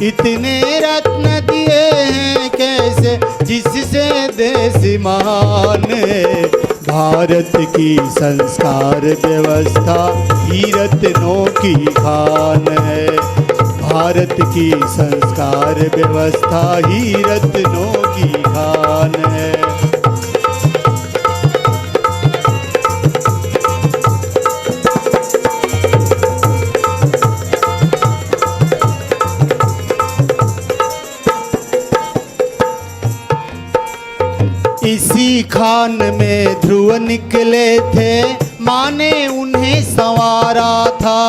इतने रत्न दिए हैं कैसे जिससे देश महान है। भारत की संस्कार व्यवस्था ही रत्नों की खान है। भारत की संस्कार व्यवस्था ही रत्नों की खान है। इसी खान में ध्रुव निकले थे, माँ ने उन्हें संवारा था।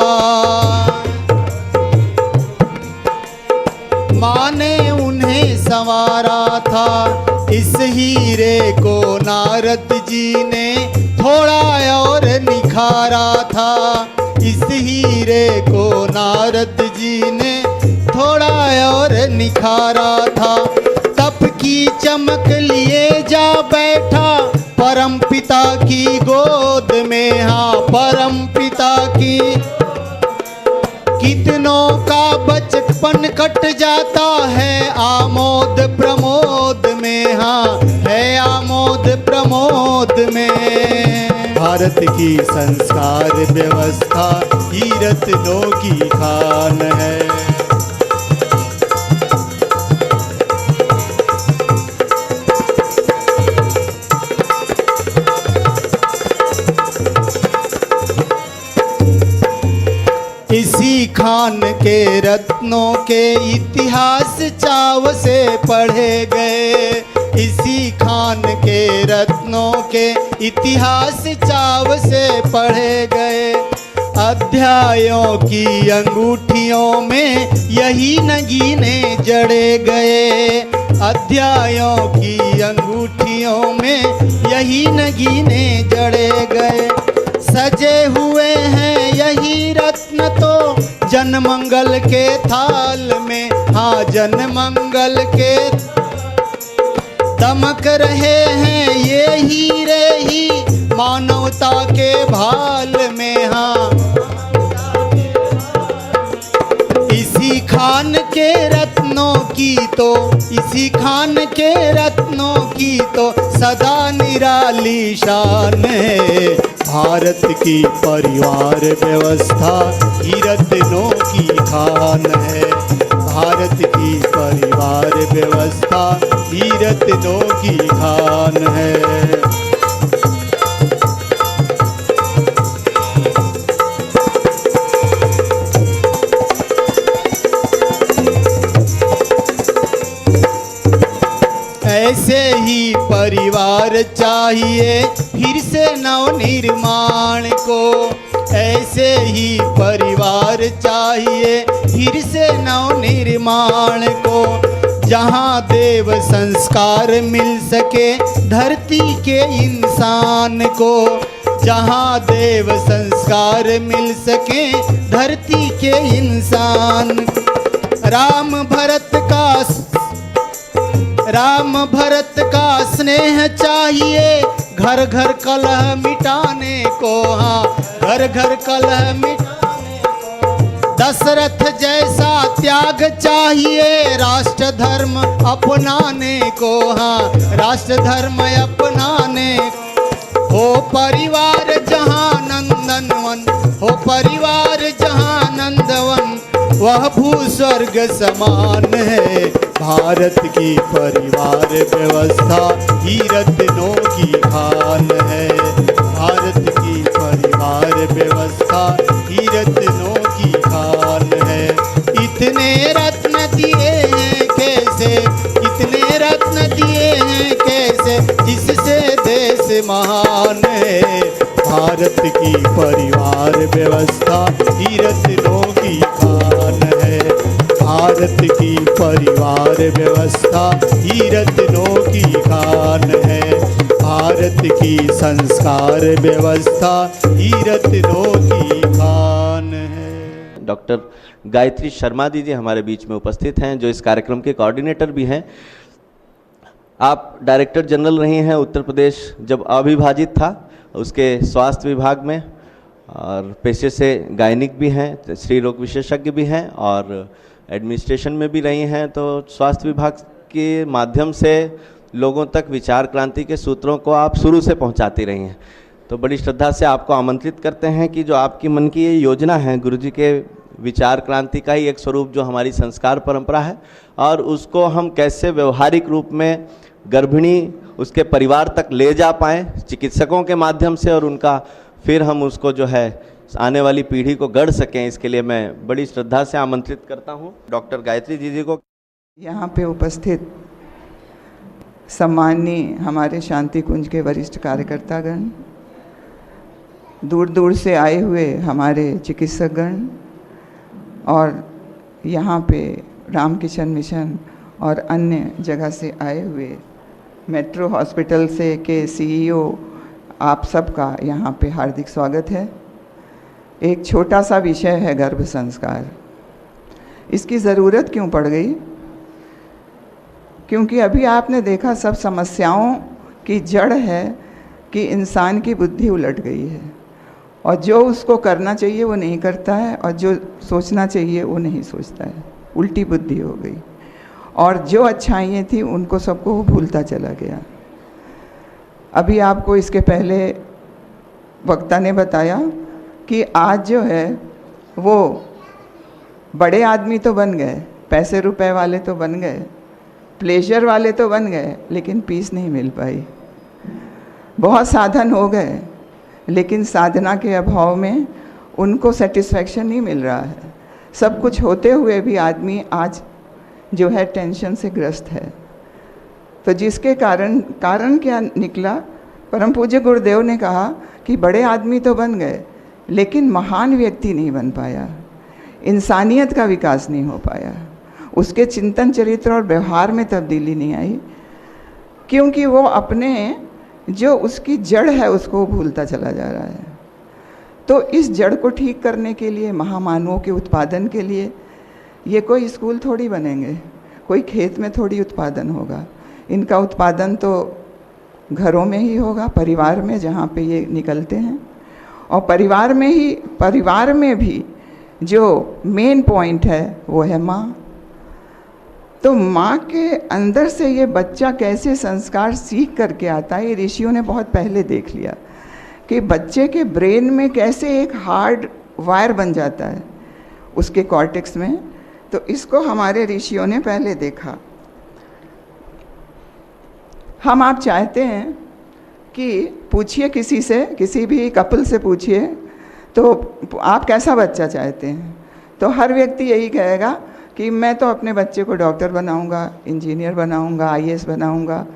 माँ ने उन्हें संवारा था। इस हीरे को नारद जी ने थोड़ा और निखारा था। इस हीरे को नारद जी ने थोड़ा और निखारा था। तप की चमक लिए जा बैठा परम पिता की गोद में। हाँ, परम पिता की। कितनों का बचपन कट जाता है आमोद प्रमोद में। हाँ, है आमोद प्रमोद में। भारत की संस्कार व्यवस्था ही रत्नों की खान है। इसी खान के रत्नों के इतिहास चाव से पढ़े गए। इसी खान के रत्नों के इतिहास चाव से पढ़े गए। अध्यायों की अंगूठियों में यही नगीने जड़े गए। अध्यायों की अंगूठियों में यही नगीने जड़े गए। सजे हुए हैं यही रत्न तो जनमंगल के थाल में। हाँ, जनमंगल के दमक रहे हैं ये हीरे ही मानवता के भाल में। हाँ, इसी खान के रत्नों की तो, इसी खान के रत्नों की तो सदा निराली शान है। भारत की परिवार व्यवस्था ही रत्नों की खान है। भारत की परिवार व्यवस्था ही रत्नों की खान है। ऐसे ही परिवार चाहिए फिर से नवनिर्माण को। ऐसे ही परिवार चाहिए फिर से नवनिर्माण को। जहाँ देव संस्कार मिल सके धरती के इंसान को। जहाँ देव संस्कार मिल सके धरती के इंसान। राम भरत का स्नेह चाहिए घर घर कलह मिटाने को। हाँ, घर घर कलह मिटाने को। दशरथ जैसा त्याग चाहिए राष्ट्र धर्म अपनाने को। हाँ, राष्ट्र धर्म अपनाने को। हो परिवार जहाँ नंदनवन, हो परिवार जहाँ नंदवन, वह भू स्वर्ग समान है। भारत की परिवार व्यवस्था ही रत्नों की खान है। भारत की परिवार व्यवस्था ही रत्नों की खान है। इतने रत्न दिए हैं कैसे, इतने रत्न दिए हैं कैसे जिससे देश महान है। भारत की परिवार व्यवस्था ही रत्नों की खान है। भारत की परिवार व्यवस्था ही रत्नों की खान है। भारत की संस्कार व्यवस्था ही रत्नों की खान है। डॉक्टर गायत्री शर्मा जी हमारे बीच में उपस्थित हैं, जो इस कार्यक्रम के कोऑर्डिनेटर भी हैं। आप डायरेक्टर जनरल रही हैं उत्तर प्रदेश जब अविभाजित था उसके स्वास्थ्य विभाग में, और पेशे से गायनिक भी हैं, स्त्री रोग विशेषज्ञ भी हैं, और एडमिनिस्ट्रेशन में भी रही हैं, तो स्वास्थ्य विभाग के माध्यम से लोगों तक विचार क्रांति के सूत्रों को आप शुरू से पहुंचाती रही हैं। तो बड़ी श्रद्धा से आपको आमंत्रित करते हैं कि जो आपकी मन की ये योजना है, गुरुजी के विचार क्रांति का ही एक स्वरूप जो हमारी संस्कार परंपरा है, और उसको हम कैसे व्यवहारिक रूप में गर्भिणी उसके परिवार तक ले जा पाएँ चिकित्सकों के माध्यम से, और उनका फिर हम उसको जो है आने वाली पीढ़ी को गढ़ सकें, इसके लिए मैं बड़ी श्रद्धा से आमंत्रित करता हूँ डॉक्टर गायत्री जी को। यहाँ पे उपस्थित सम्माननीय हमारे शांति कुंज के वरिष्ठ कार्यकर्तागण, दूर दूर से आए हुए हमारे चिकित्सकगण, और यहाँ पे रामकिशन मिशन और अन्य जगह से आए हुए मेट्रो हॉस्पिटल से के सीईओ, आप सबका यहाँ पे हार्दिक स्वागत है। एक छोटा सा विषय है गर्भ संस्कार। इसकी ज़रूरत क्यों पड़ गई? क्योंकि अभी आपने देखा सब समस्याओं की जड़ है कि इंसान की बुद्धि उलट गई है, और जो उसको करना चाहिए वो नहीं करता है, और जो सोचना चाहिए वो नहीं सोचता है। उल्टी बुद्धि हो गई, और जो अच्छाइयाँ थी उनको सबको वो भूलता चला गया। अभी आपको इसके पहले वक्ता ने बताया कि आज जो है वो बड़े आदमी तो बन गए, पैसे रुपए वाले तो बन गए, प्लेजर वाले तो बन गए, लेकिन पीस नहीं मिल पाई। बहुत साधन हो गए, लेकिन साधना के अभाव में उनको सेटिस्फैक्शन नहीं मिल रहा है। सब कुछ होते हुए भी आदमी आज जो है टेंशन से ग्रस्त है। तो जिसके कारण क्या निकला? परम पूज्य गुरुदेव ने कहा कि बड़े आदमी तो बन गए, लेकिन महान व्यक्ति नहीं बन पाया, इंसानियत का विकास नहीं हो पाया, उसके चिंतन चरित्र और व्यवहार में तब्दीली नहीं आई, क्योंकि वो अपने जो उसकी जड़ है उसको भूलता चला जा रहा है। तो इस जड़ को ठीक करने के लिए, महामानवों के उत्पादन के लिए, ये कोई स्कूल थोड़ी बनेंगे, कोई खेत में थोड़ी उत्पादन होगा। इनका उत्पादन तो घरों में ही होगा, परिवार में, जहाँ पे ये निकलते हैं। और परिवार में भी जो मेन पॉइंट है वो है माँ। तो माँ के अंदर से ये बच्चा कैसे संस्कार सीख करके आता है, ये ऋषियों ने बहुत पहले देख लिया कि बच्चे के ब्रेन में कैसे एक हार्ड वायर बन जाता है उसके कॉर्टेक्स में। तो इसको हमारे ऋषियों ने पहले देखा। हम आप चाहते हैं कि पूछिए किसी से, किसी भी कपल से पूछिए तो आप कैसा बच्चा चाहते हैं, तो हर व्यक्ति यही कहेगा कि मैं तो अपने बच्चे को डॉक्टर बनाऊंगा, इंजीनियर बनाऊंगा, आईएएस बनाऊंगा,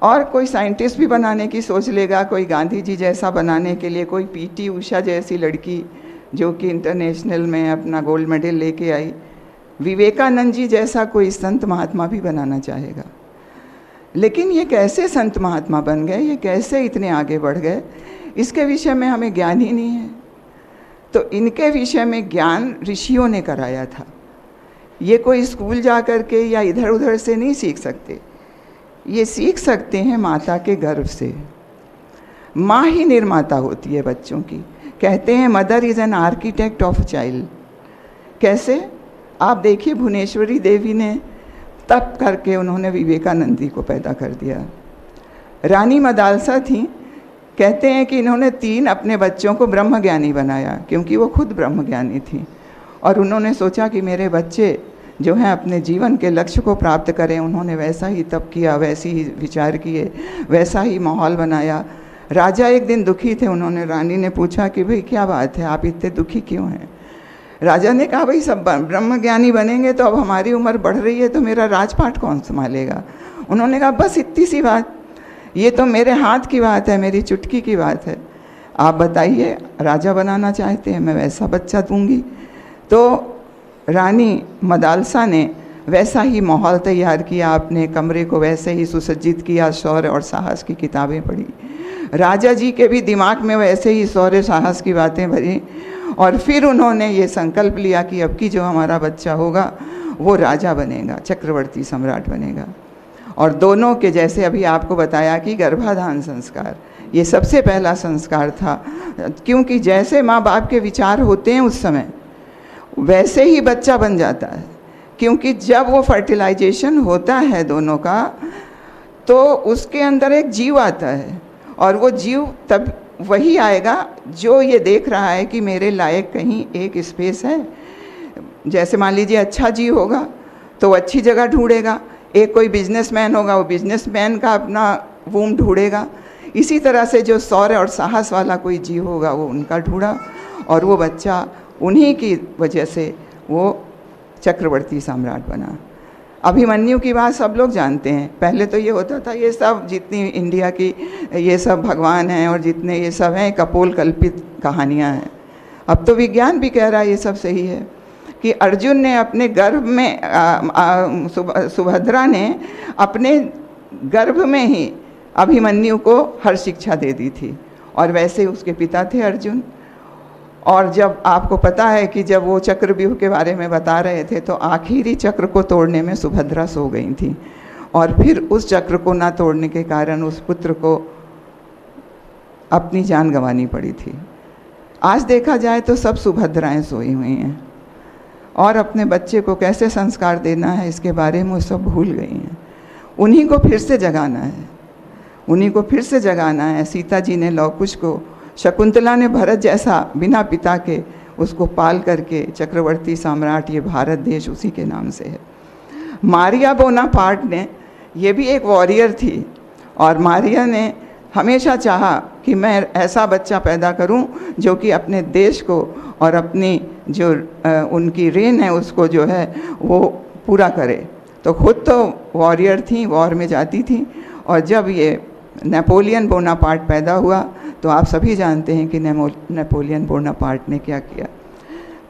और कोई साइंटिस्ट भी बनाने की सोच लेगा, कोई गांधी जी जैसा बनाने के लिए, कोई पीटी उषा जैसी लड़की जो कि इंटरनेशनल में अपना गोल्ड मेडल लेके आई, विवेकानंद जी जैसा कोई संत महात्मा भी बनाना चाहेगा। लेकिन ये कैसे संत महात्मा बन गए, ये कैसे इतने आगे बढ़ गए, इसके विषय में हमें ज्ञान ही नहीं है। तो इनके विषय में ज्ञान ऋषियों ने कराया था। ये कोई स्कूल जा कर के या इधर उधर से नहीं सीख सकते, ये सीख सकते हैं माता के गर्भ से। माँ ही निर्माता होती है बच्चों की। कहते हैं mother is an architect of child. कैसे? आप देखिए, भुवनेश्वरी देवी ने तप करके उन्होंने विवेकानंद जी को पैदा कर दिया। रानी मदालसा थी, कहते हैं कि इन्होंने 3 अपने बच्चों को ब्रह्मज्ञानी बनाया, क्योंकि वो खुद ब्रह्मज्ञानी थी। और उन्होंने सोचा कि मेरे बच्चे जो हैं अपने जीवन के लक्ष्य को प्राप्त करें। उन्होंने वैसा ही तप किया, वैसे ही विचार किए, वैसा ही माहौल बनाया। राजा एक दिन दुखी थे, उन्होंने, रानी ने पूछा कि भाई क्या बात है, आप इतने दुखी क्यों हैं? राजा ने कहा भाई सब ब्रह्मज्ञानी बनेंगे तो अब हमारी उम्र बढ़ रही है, तो मेरा राजपाट कौन संभालेगा? उन्होंने कहा बस इतनी सी बात, ये तो मेरे हाथ की बात है, मेरी चुटकी की बात है, आप बताइए, राजा बनाना चाहते हैं, मैं वैसा बच्चा दूंगी। तो रानी मदालसा ने वैसा ही माहौल तैयार किया, अपने कमरे को वैसे ही सुसज्जित किया, शौर्य और साहस की किताबें पढ़ी। राजा जी के भी दिमाग में वैसे ही शौर्य साहस की बातें भरी, और फिर उन्होंने ये संकल्प लिया कि अब की जो हमारा बच्चा होगा वो राजा बनेगा, चक्रवर्ती सम्राट बनेगा। और दोनों के, जैसे अभी आपको बताया कि गर्भाधान संस्कार, ये सबसे पहला संस्कार था, क्योंकि जैसे माँ बाप के विचार होते हैं उस समय, वैसे ही बच्चा बन जाता है, क्योंकि जब वो फर्टिलाइजेशन होता है दोनों का, तो उसके अंदर एक जीव आता है, और वो जीव तब वही आएगा जो ये देख रहा है कि मेरे लायक कहीं एक स्पेस है। जैसे मान लीजिए अच्छा जीव होगा तो वो अच्छी जगह ढूंढेगा, एक कोई बिजनेसमैन होगा वो बिजनेसमैन का अपना वूम ढूंढेगा। इसी तरह से जो शौर्य और साहस वाला कोई जीव होगा वो उनका ढूंढा, और वो बच्चा उन्हीं की वजह से वो चक्रवर्ती सम्राट बना। अभिमन्यु की बात सब लोग जानते हैं। पहले तो ये होता था ये सब जितनी इंडिया की ये सब भगवान हैं और जितने ये सब हैं कपोल कल्पित कहानियाँ हैं। अब तो विज्ञान भी कह रहा है ये सब सही है कि अर्जुन ने अपने गर्भ में सुभद्रा ने अपने गर्भ में ही अभिमन्यु को हर शिक्षा दे दी थी, और वैसे उसके पिता थे अर्जुन। और जब आपको पता है कि जब वो चक्रव्यूह के बारे में बता रहे थे तो आखिरी चक्र को तोड़ने में सुभद्रा सो गई थी, और फिर उस चक्र को ना तोड़ने के कारण उस पुत्र को अपनी जान गंवानी पड़ी थी। आज देखा जाए तो सब सुभद्राएं सोई हुई हैं, और अपने बच्चे को कैसे संस्कार देना है इसके बारे में वो सब भूल गई हैं। उन्हीं को फिर से जगाना है, उन्हीं को फिर से जगाना है। सीता जी ने लव कुश को, शकुंतला ने भरत जैसा बिना पिता के उसको पाल करके चक्रवर्ती सम्राट, ये भारत देश उसी के नाम से है। मारिया बोनापार्ट ने, ये भी एक वॉरियर थी, और मारिया ने हमेशा चाहा कि मैं ऐसा बच्चा पैदा करूं जो कि अपने देश को और अपनी जो उनकी रेन है उसको जो है वो पूरा करे। तो खुद तो वॉरियर थी, वॉर में जाती थी, और जब ये नेपोलियन बोनापार्ट पैदा हुआ तो आप सभी जानते हैं कि नेपोलियन बोनापार्ट ने क्या किया।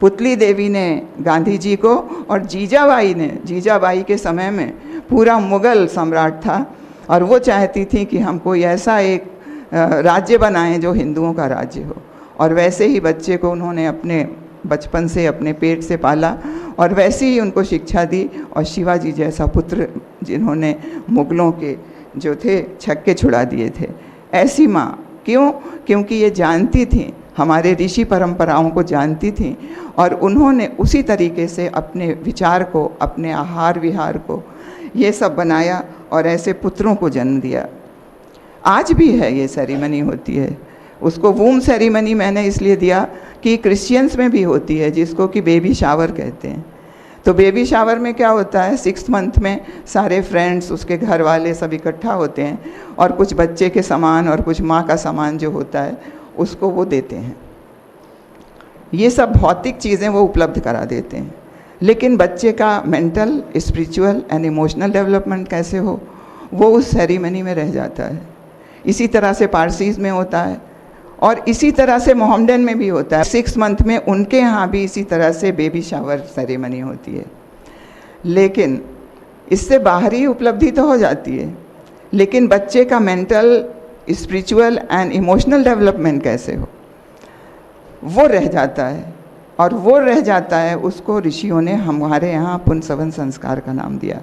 पुतली देवी ने गांधी जी को, और जीजाबाई ने, जीजाबाई के समय में पूरा मुग़ल सम्राट था, और वो चाहती थी कि हम कोई ऐसा एक राज्य बनाएं जो हिंदुओं का राज्य हो। और वैसे ही बच्चे को उन्होंने अपने बचपन से अपने पेट से पाला, और वैसे ही उनको शिक्षा दी, और शिवाजी जैसा पुत्र जिन्होंने मुग़लों के जो थे छक्के छुड़ा दिए थे। ऐसी माँ क्यों? क्योंकि ये जानती थी, हमारे ऋषि परंपराओं को जानती थी, और उन्होंने उसी तरीके से अपने विचार को, अपने आहार विहार को ये सब बनाया, और ऐसे पुत्रों को जन्म दिया। आज भी है ये सेरेमनी होती है, उसको वूम सेरेमनी मैंने इसलिए दिया कि क्रिश्चियंस में भी होती है, जिसको कि बेबी शावर कहते हैं। तो बेबी शावर में क्या होता है, 6th मंथ में सारे फ्रेंड्स, उसके घर वाले सब इकट्ठा होते हैं, और कुछ बच्चे के सामान और कुछ माँ का सामान जो होता है उसको वो देते हैं। ये सब भौतिक चीज़ें वो उपलब्ध करा देते हैं, लेकिन बच्चे का mental, spiritual and emotional development कैसे हो वो उस सेरेमनी में रह जाता है। इसी तरह से पारसीज़ में होता है, और इसी तरह से मोहम्मडन में भी होता है। 6 मंथ में उनके यहाँ भी इसी तरह से बेबी शावर सेरेमनी होती है। लेकिन इससे बाहरी उपलब्धि तो हो जाती है, लेकिन बच्चे का mental, spiritual and emotional development कैसे हो वो रह जाता है, और वो रह जाता है उसको ऋषियों ने हमारे यहाँ पुंसवन संस्कार का नाम दिया।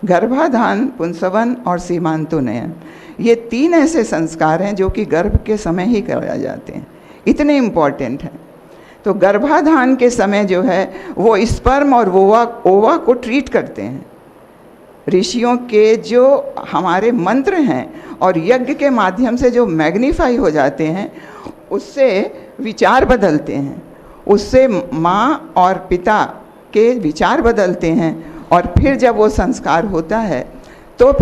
गर्भाधान, पुंसवन और सीमांतोन्नयन, ये 3 ऐसे संस्कार हैं जो कि गर्भ के समय ही कराए जाते हैं, इतने इम्पॉर्टेंट हैं। तो गर्भाधान के समय जो है वो स्पर्म और ओवा को ट्रीट करते हैं। ऋषियों के जो हमारे मंत्र हैं और यज्ञ के माध्यम से जो मैग्नीफाई हो जाते हैं, उससे विचार बदलते हैं, उससे माँ और पिता के विचार बदलते हैं, और फिर जब वो संस्कार होता है तो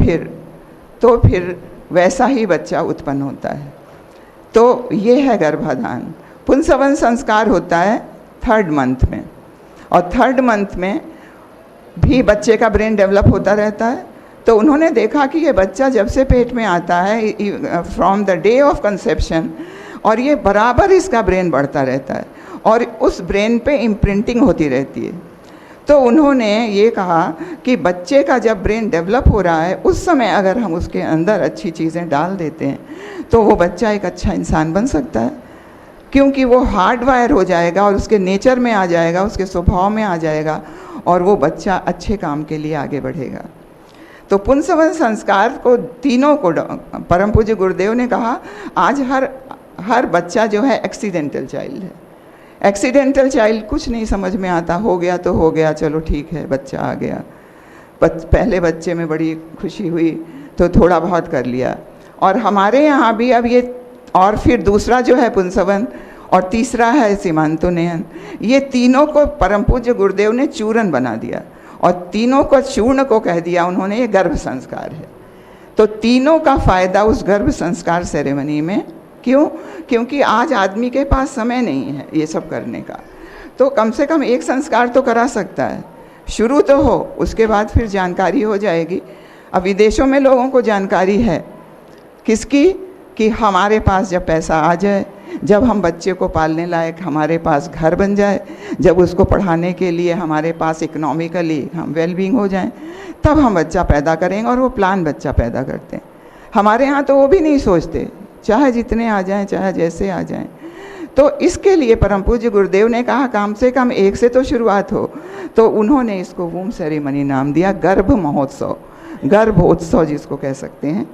फिर वैसा ही बच्चा उत्पन्न होता है। तो ये है गर्भाधान। पुंसवन संस्कार होता है 3rd मंथ में, और 3rd मंथ में भी बच्चे का ब्रेन डेवलप होता रहता है। तो उन्होंने देखा कि ये बच्चा जब से पेट में आता है, from the day of conception, और ये बराबर इसका ब्रेन बढ़ता रहता है, और उस ब्रेन पे इम्प्रिंटिंग होती रहती है। तो उन्होंने ये कहा कि बच्चे का जब ब्रेन डेवलप हो रहा है उस समय अगर हम उसके अंदर अच्छी चीज़ें डाल देते हैं तो वो बच्चा एक अच्छा इंसान बन सकता है, क्योंकि वो हार्डवायर हो जाएगा और उसके नेचर में आ जाएगा, उसके स्वभाव में आ जाएगा, और वो बच्चा अच्छे काम के लिए आगे बढ़ेगा। तो पुंसवन संस्कार को तीनों को परम पूज्य गुरुदेव ने कहा आज हर बच्चा जो है एक्सीडेंटल चाइल्ड है। एक्सीडेंटल चाइल्ड, कुछ नहीं समझ में आता, हो गया तो हो गया, चलो ठीक है, बच्चा आ गया। पहले बच्चे में बड़ी खुशी हुई तो थोड़ा बहुत कर लिया। और हमारे यहाँ भी अब ये, और फिर दूसरा जो है पुंसवन, और तीसरा है सीमांतोन्नयन, ये तीनों को परम पूज्य गुरुदेव ने चूर्ण बना दिया और तीनों को चूर्ण को कह दिया उन्होंने ये गर्भ संस्कार है। तो तीनों का फ़ायदा उस गर्भ संस्कार सेरेमनी में। क्यों? क्योंकि आज आदमी के पास समय नहीं है ये सब करने का, तो कम से कम एक संस्कार तो करा सकता है, शुरू तो हो, उसके बाद फिर जानकारी हो जाएगी। अब विदेशों में लोगों को जानकारी है किसकी, कि हमारे पास जब पैसा आ जाए, जब हम बच्चे को पालने लायक हमारे पास घर बन जाए, जब उसको पढ़ाने के लिए हमारे पास इकोनॉमिकली हम वेलबींग हो जाएं, तब हम बच्चा पैदा करेंगे। और वो प्लान बच्चा पैदा करते हैं। हमारे यहाँ तो वो भी नहीं सोचते, चाहे जितने आ जाएं, चाहे जैसे आ जाएं। तो इसके लिए परम पूज्य गुरुदेव ने कहा कम से कम एक से तो शुरुआत हो, तो उन्होंने इसको वूम सेरेमनी नाम दिया, गर्भ महोत्सव, गर्भोत्सव जिसको कह सकते हैं।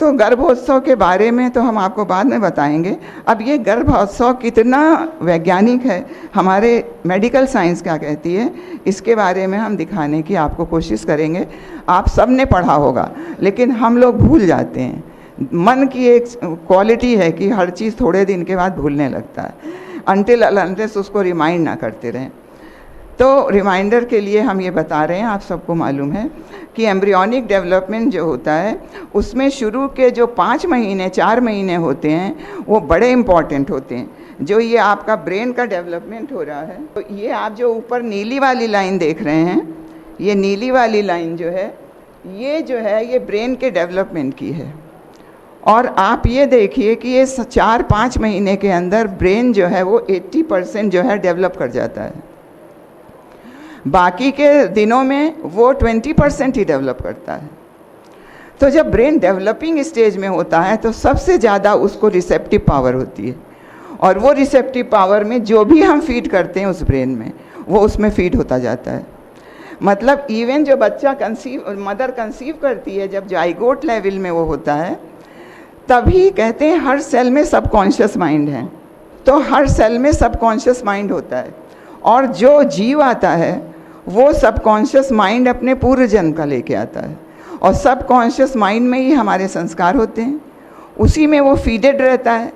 तो गर्भोत्सव के बारे में तो हम आपको बाद में बताएंगे। अब ये गर्भोत्सव कितना वैज्ञानिक है, हमारे मेडिकल साइंस क्या कहती है, इसके बारे में हम दिखाने की आपको कोशिश करेंगे। आप सब ने पढ़ा होगा, लेकिन हम लोग भूल जाते हैं। मन की एक क्वालिटी है कि हर चीज़ थोड़े दिन के बाद भूलने लगता है, अनटिल अनलेस उसको रिमाइंड ना करते रहें। तो रिमाइंडर के लिए हम ये बता रहे हैं, आप सबको मालूम है कि एम्ब्रियोनिक डेवलपमेंट जो होता है उसमें शुरू के जो 5 महीने 4 महीने होते हैं वो बड़े इम्पॉर्टेंट होते हैं। जो ये आपका ब्रेन का डेवलपमेंट हो रहा है, तो ये आप जो ऊपर नीली वाली लाइन देख रहे हैं, ये नीली वाली लाइन जो है ये ब्रेन के डेवलपमेंट की है। और आप ये देखिए कि ये 4-5 महीने के अंदर ब्रेन जो है वो 80% जो है डेवलप कर जाता है, बाकी के दिनों में वो 20% ही डेवलप करता है। तो जब ब्रेन डेवलपिंग स्टेज में होता है तो सबसे ज़्यादा उसको रिसेप्टिव पावर होती है, और वो रिसेप्टिव पावर में जो भी हम फीड करते हैं उस ब्रेन में, वो उसमें फीड होता जाता है। मतलब इवन जो बच्चा मदर कंसीव करती है, जब जाइगोट लेवल में वो होता है, तभी कहते हैं हर सेल में सबकॉन्शियस माइंड है। तो हर सेल में सबकॉन्शियस माइंड होता है, और जो जीव आता है वो सबकॉन्शियस माइंड अपने पूर्व जन्म का लेके आता है, और सबकॉन्शियस माइंड में ही हमारे संस्कार होते हैं, उसी में वो फीडेड रहता है।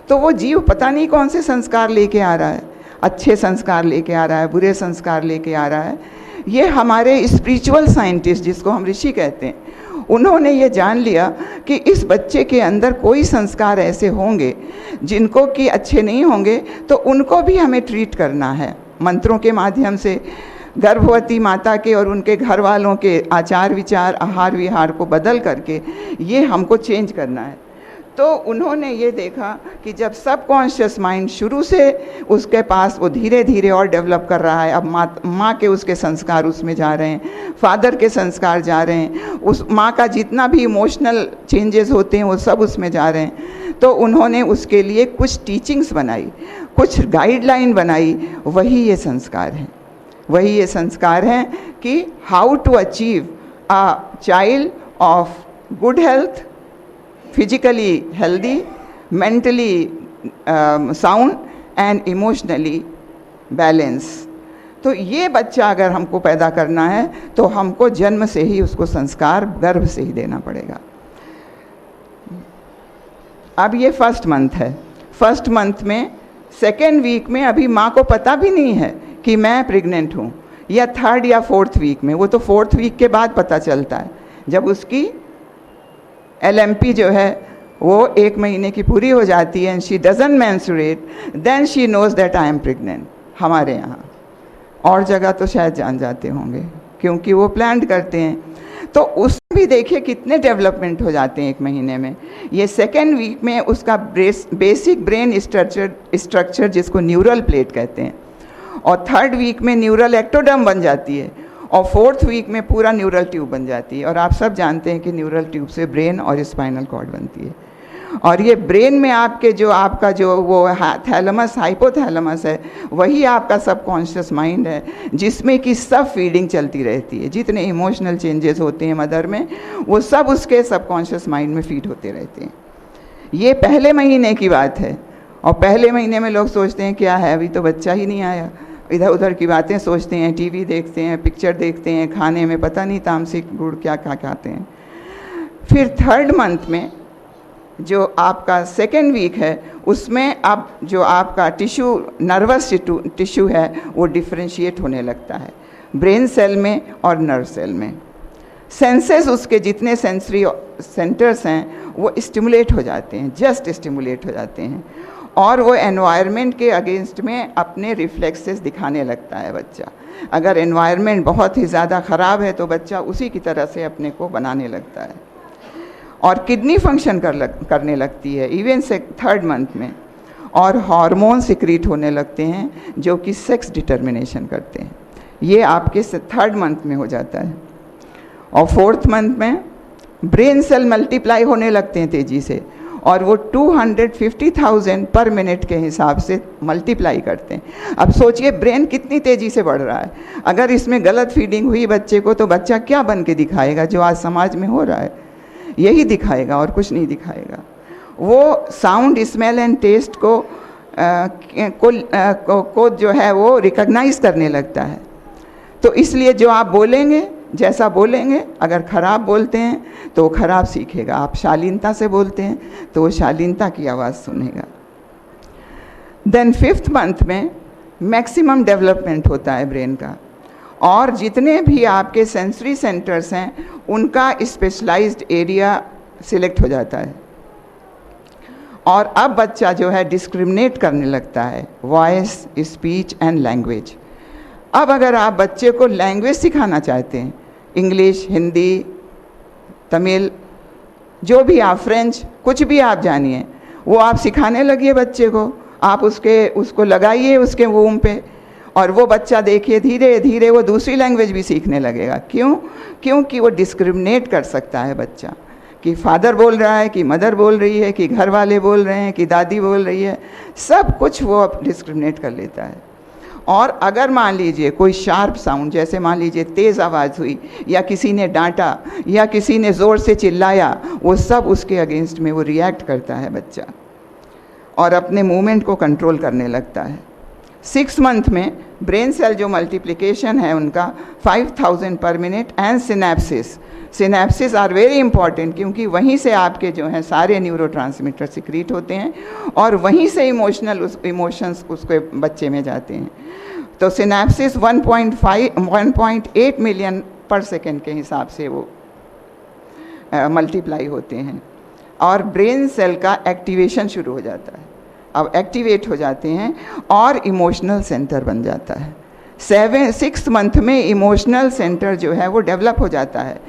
तो वो जीव पता नहीं कौन से संस्कार लेके आ रहा है, अच्छे संस्कार लेके आ रहा है, बुरे संस्कार लेके आ रहा है। ये हमारे स्पिरिचुअल साइंटिस्ट, जिसको हम ऋषि कहते हैं, उन्होंने ये जान लिया कि इस बच्चे के अंदर कोई संस्कार ऐसे होंगे जिनको कि अच्छे नहीं होंगे, तो उनको भी हमें ट्रीट करना है मंत्रों के माध्यम से। गर्भवती माता के और उनके घर वालों के आचार विचार, आहार विहार को बदल करके ये हमको चेंज करना है। तो उन्होंने ये देखा कि जब सबकॉन्शियस माइंड शुरू से उसके पास वो धीरे धीरे और डेवलप कर रहा है, अब माँ के उसके संस्कार उसमें जा रहे हैं, फादर के संस्कार जा रहे हैं, उस माँ का जितना भी इमोशनल चेंजेस होते हैं वो सब उसमें जा रहे हैं। तो उन्होंने उसके लिए कुछ टीचिंग्स बनाई, कुछ गाइडलाइन बनाई, वही ये संस्कार हैं। वही ये संस्कार हैं कि how to achieve a child of good health, physically healthy, mentally sound and emotionally balance. तो ये बच्चा अगर हमको पैदा करना है तो हमको जन्म से ही उसको संस्कार गर्भ से ही देना पड़ेगा। अब ये फर्स्ट मंथ है। फर्स्ट मंथ में सेकेंड वीक में अभी माँ को पता भी नहीं है कि मैं प्रेग्नेंट हूँ, या थर्ड या फोर्थ वीक में, वो तो फोर्थ वीक के बाद पता चलता है, जब उसकी LMP जो है वो 1 महीने की पूरी हो जाती है, and she doesn't menstruate, then she knows that I am pregnant. हमारे यहाँ और जगह तो शायद जान जाते होंगे क्योंकि वो प्लान करते हैं। तो उसमें भी देखिए कितने डेवलपमेंट हो जाते हैं 1 महीने में। ये सेकेंड वीक में उसका बेसिक ब्रेन स्ट्रक्चर जिसको न्यूरल प्लेट कहते हैं, और थर्ड वीक में न्यूरल एक्टोडर्म बन जाती है, और फोर्थ वीक में पूरा न्यूरल ट्यूब बन जाती है। और आप सब जानते हैं कि न्यूरल ट्यूब से ब्रेन और स्पाइनल कॉर्ड बनती है। और ये ब्रेन में आपका जो वो थैलेमस हाइपोथैलेमस है, वही आपका सबकॉन्शियस माइंड है, जिसमें कि सब फीडिंग चलती रहती है। जितने इमोशनल चेंजेस होते हैं मदर में, वो सब उसके सबकॉन्शियस माइंड में फीड होते रहते हैं। ये पहले महीने की बात है। और पहले महीने में लोग सोचते हैं क्या है, अभी तो बच्चा ही नहीं आया, इधर उधर की बातें सोचते हैं, टीवी देखते हैं, पिक्चर देखते हैं, खाने में पता नहीं तामसिक गुड़ क्या क्या खाते हैं। फिर 3rd मंथ में जो आपका 2nd वीक है उसमें अब जो आपका टिश्यू, नर्वस टिश्यू है वो डिफ्रेंशिएट होने लगता है ब्रेन सेल में और नर्व सेल में। सेंसेस उसके जितने सेंसरी सेंटर्स हैं वो स्टिमुलेट हो जाते हैं, जस्ट स्टिमुलेट हो जाते हैं, और वो एनवायरनमेंट के अगेंस्ट में अपने रिफ्लेक्सेस दिखाने लगता है बच्चा। अगर एनवायरनमेंट बहुत ही ज़्यादा ख़राब है तो बच्चा उसी की तरह से अपने को बनाने लगता है। और किडनी फंक्शन करने लगती है इवन से 3rd मंथ में, और हार्मोन सिक्रीट होने लगते हैं जो कि सेक्स डिटर्मिनेशन करते हैं। ये आपके 3rd मंथ में हो जाता है। और 4th मंथ में ब्रेन सेल मल्टीप्लाई होने लगते हैं तेज़ी से, और वो 250,000 पर मिनट के हिसाब से मल्टीप्लाई करते हैं। अब सोचिए ब्रेन कितनी तेज़ी से बढ़ रहा है। अगर इसमें गलत फीडिंग हुई बच्चे को तो बच्चा क्या बन के दिखाएगा, जो आज समाज में हो रहा है यही दिखाएगा और कुछ नहीं दिखाएगा। वो साउंड, स्मेल एंड टेस्ट को जो है वो रिकॉग्नाइज करने लगता है। तो इसलिए जो आप बोलेंगे, जैसा बोलेंगे, अगर ख़राब बोलते हैं तो वो ख़राब सीखेगा, आप शालीनता से बोलते हैं तो वो शालीनता की आवाज़ सुनेगा। देन 5th मंथ में मैक्सिमम डेवलपमेंट होता है ब्रेन का, और जितने भी आपके सेंसरी सेंटर्स हैं उनका स्पेशलाइज्ड एरिया सिलेक्ट हो जाता है, और अब बच्चा जो है डिस्क्रिमिनेट करने लगता है वॉइस, स्पीच एंड लैंग्वेज। अब अगर आप बच्चे को लैंग्वेज सिखाना चाहते हैं, इंग्लिश, हिंदी, तमिल, जो भी आप, फ्रेंच, कुछ भी आप जानिए, वो आप सिखाने लगिए बच्चे को, आप उसको लगाइए उसके वूम पे, और वो बच्चा देखिए धीरे धीरे वो दूसरी लैंग्वेज भी सीखने लगेगा। क्यों? क्योंकि वो डिस्क्रिमिनेट कर सकता है बच्चा, कि फादर बोल रहा है, कि मदर बोल रही है, कि घर वाले बोल रहे हैं, कि दादी बोल रही है, सब कुछ वो अब डिस्क्रिमिनेट कर लेता है। और अगर मान लीजिए कोई शार्प साउंड, जैसे मान लीजिए तेज़ आवाज़ हुई, या किसी ने डांटा, या किसी ने ज़ोर से चिल्लाया, वो सब उसके अगेंस्ट में वो रिएक्ट करता है बच्चा, और अपने मूवमेंट को कंट्रोल करने लगता है। 6 मंथ में ब्रेन सेल जो मल्टीप्लिकेशन है उनका 5,000 per minute, and synapses are very important, क्योंकि वहीं से आपके जो हैं सारे न्यूरोट्रांसमीटर सिक्रीट होते हैं, और वहीं से इमोशंस उसके बच्चे में जाते हैं। तो सिनेप्सिस 1.8 मिलियन पर सेकेंड के हिसाब से वो मल्टीप्लाई होते हैं, और ब्रेन सेल का एक्टिवेशन शुरू हो जाता है। अब एक्टिवेट हो जाते हैं और इमोशनल सेंटर बन जाता है। 6 मंथ में इमोशनल सेंटर जो है वो डेवलप हो जाता है।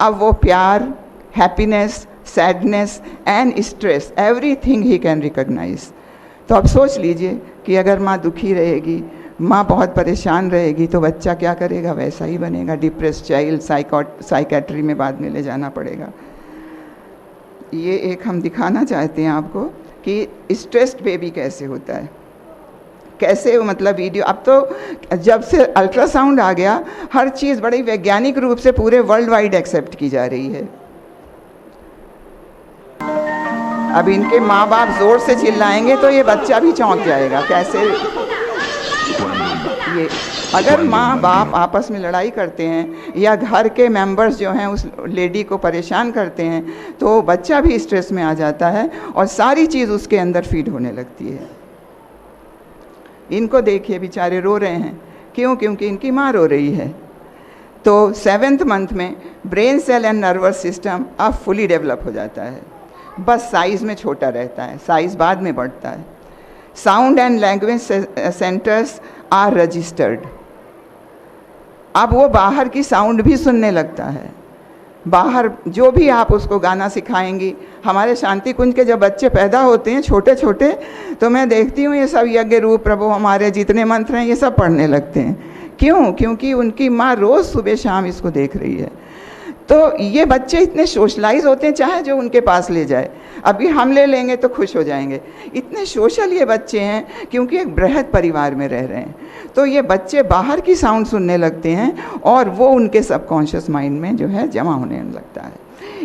अब वो प्यार, happiness, sadness and stress, everything he can recognise. तो अब सोच लीजिए कि अगर माँ दुखी रहेगी, माँ बहुत परेशान रहेगी, तो बच्चा क्या करेगा? वैसा ही बनेगा, डिप्रेस चाइल्ड, साइकेट्री में बाद में ले जाना पड़ेगा। ये एक हम दिखाना चाहते हैं आपको कि स्ट्रेस्ड बेबी कैसे होता है, कैसे मतलब वीडियो। अब तो जब से अल्ट्रासाउंड आ गया, हर चीज़ बड़ी वैज्ञानिक रूप से पूरे वर्ल्ड वाइड एक्सेप्ट की जा रही है। अब इनके माँ बाप ज़ोर से चिल्लाएंगे तो ये बच्चा भी चौंक जाएगा। कैसे ये अगर माँ बाप आपस में लड़ाई करते हैं या घर के मेंबर्स जो हैं उस लेडी को परेशान करते हैं, तो बच्चा भी स्ट्रेस में आ जाता है और सारी चीज़ उसके अंदर फीड होने लगती है। इनको देखिए, बेचारे रो रहे हैं। क्यों? क्योंकि इनकी माँ रो रही है। तो 7th मंथ में brain cell and nervous system अब फुली डेवलप हो जाता है, बस साइज़ में छोटा रहता है, साइज़ बाद में बढ़ता है। Sound and language centres are registered. अब वो बाहर की साउंड भी सुनने लगता है। बाहर जो भी आप उसको गाना सिखाएंगी, हमारे शांति कुंज के जब बच्चे पैदा होते हैं छोटे छोटे, तो मैं देखती हूँ ये सब यज्ञ रूप प्रभु हमारे जितने मंत्र हैं ये सब पढ़ने लगते हैं। क्यों? क्योंकि उनकी माँ रोज़ सुबह शाम इसको देख रही है। तो ये बच्चे इतने सोशलाइज होते हैं, चाहे जो उनके पास ले जाए। अभी हम ले लेंगे तो खुश हो जाएंगे, इतने सोशल ये बच्चे हैं क्योंकि एक बृहद परिवार में रह रहे हैं। तो ये बच्चे बाहर की साउंड सुनने लगते हैं और वो उनके सबकॉन्शियस माइंड में जो है जमा होने लगता है।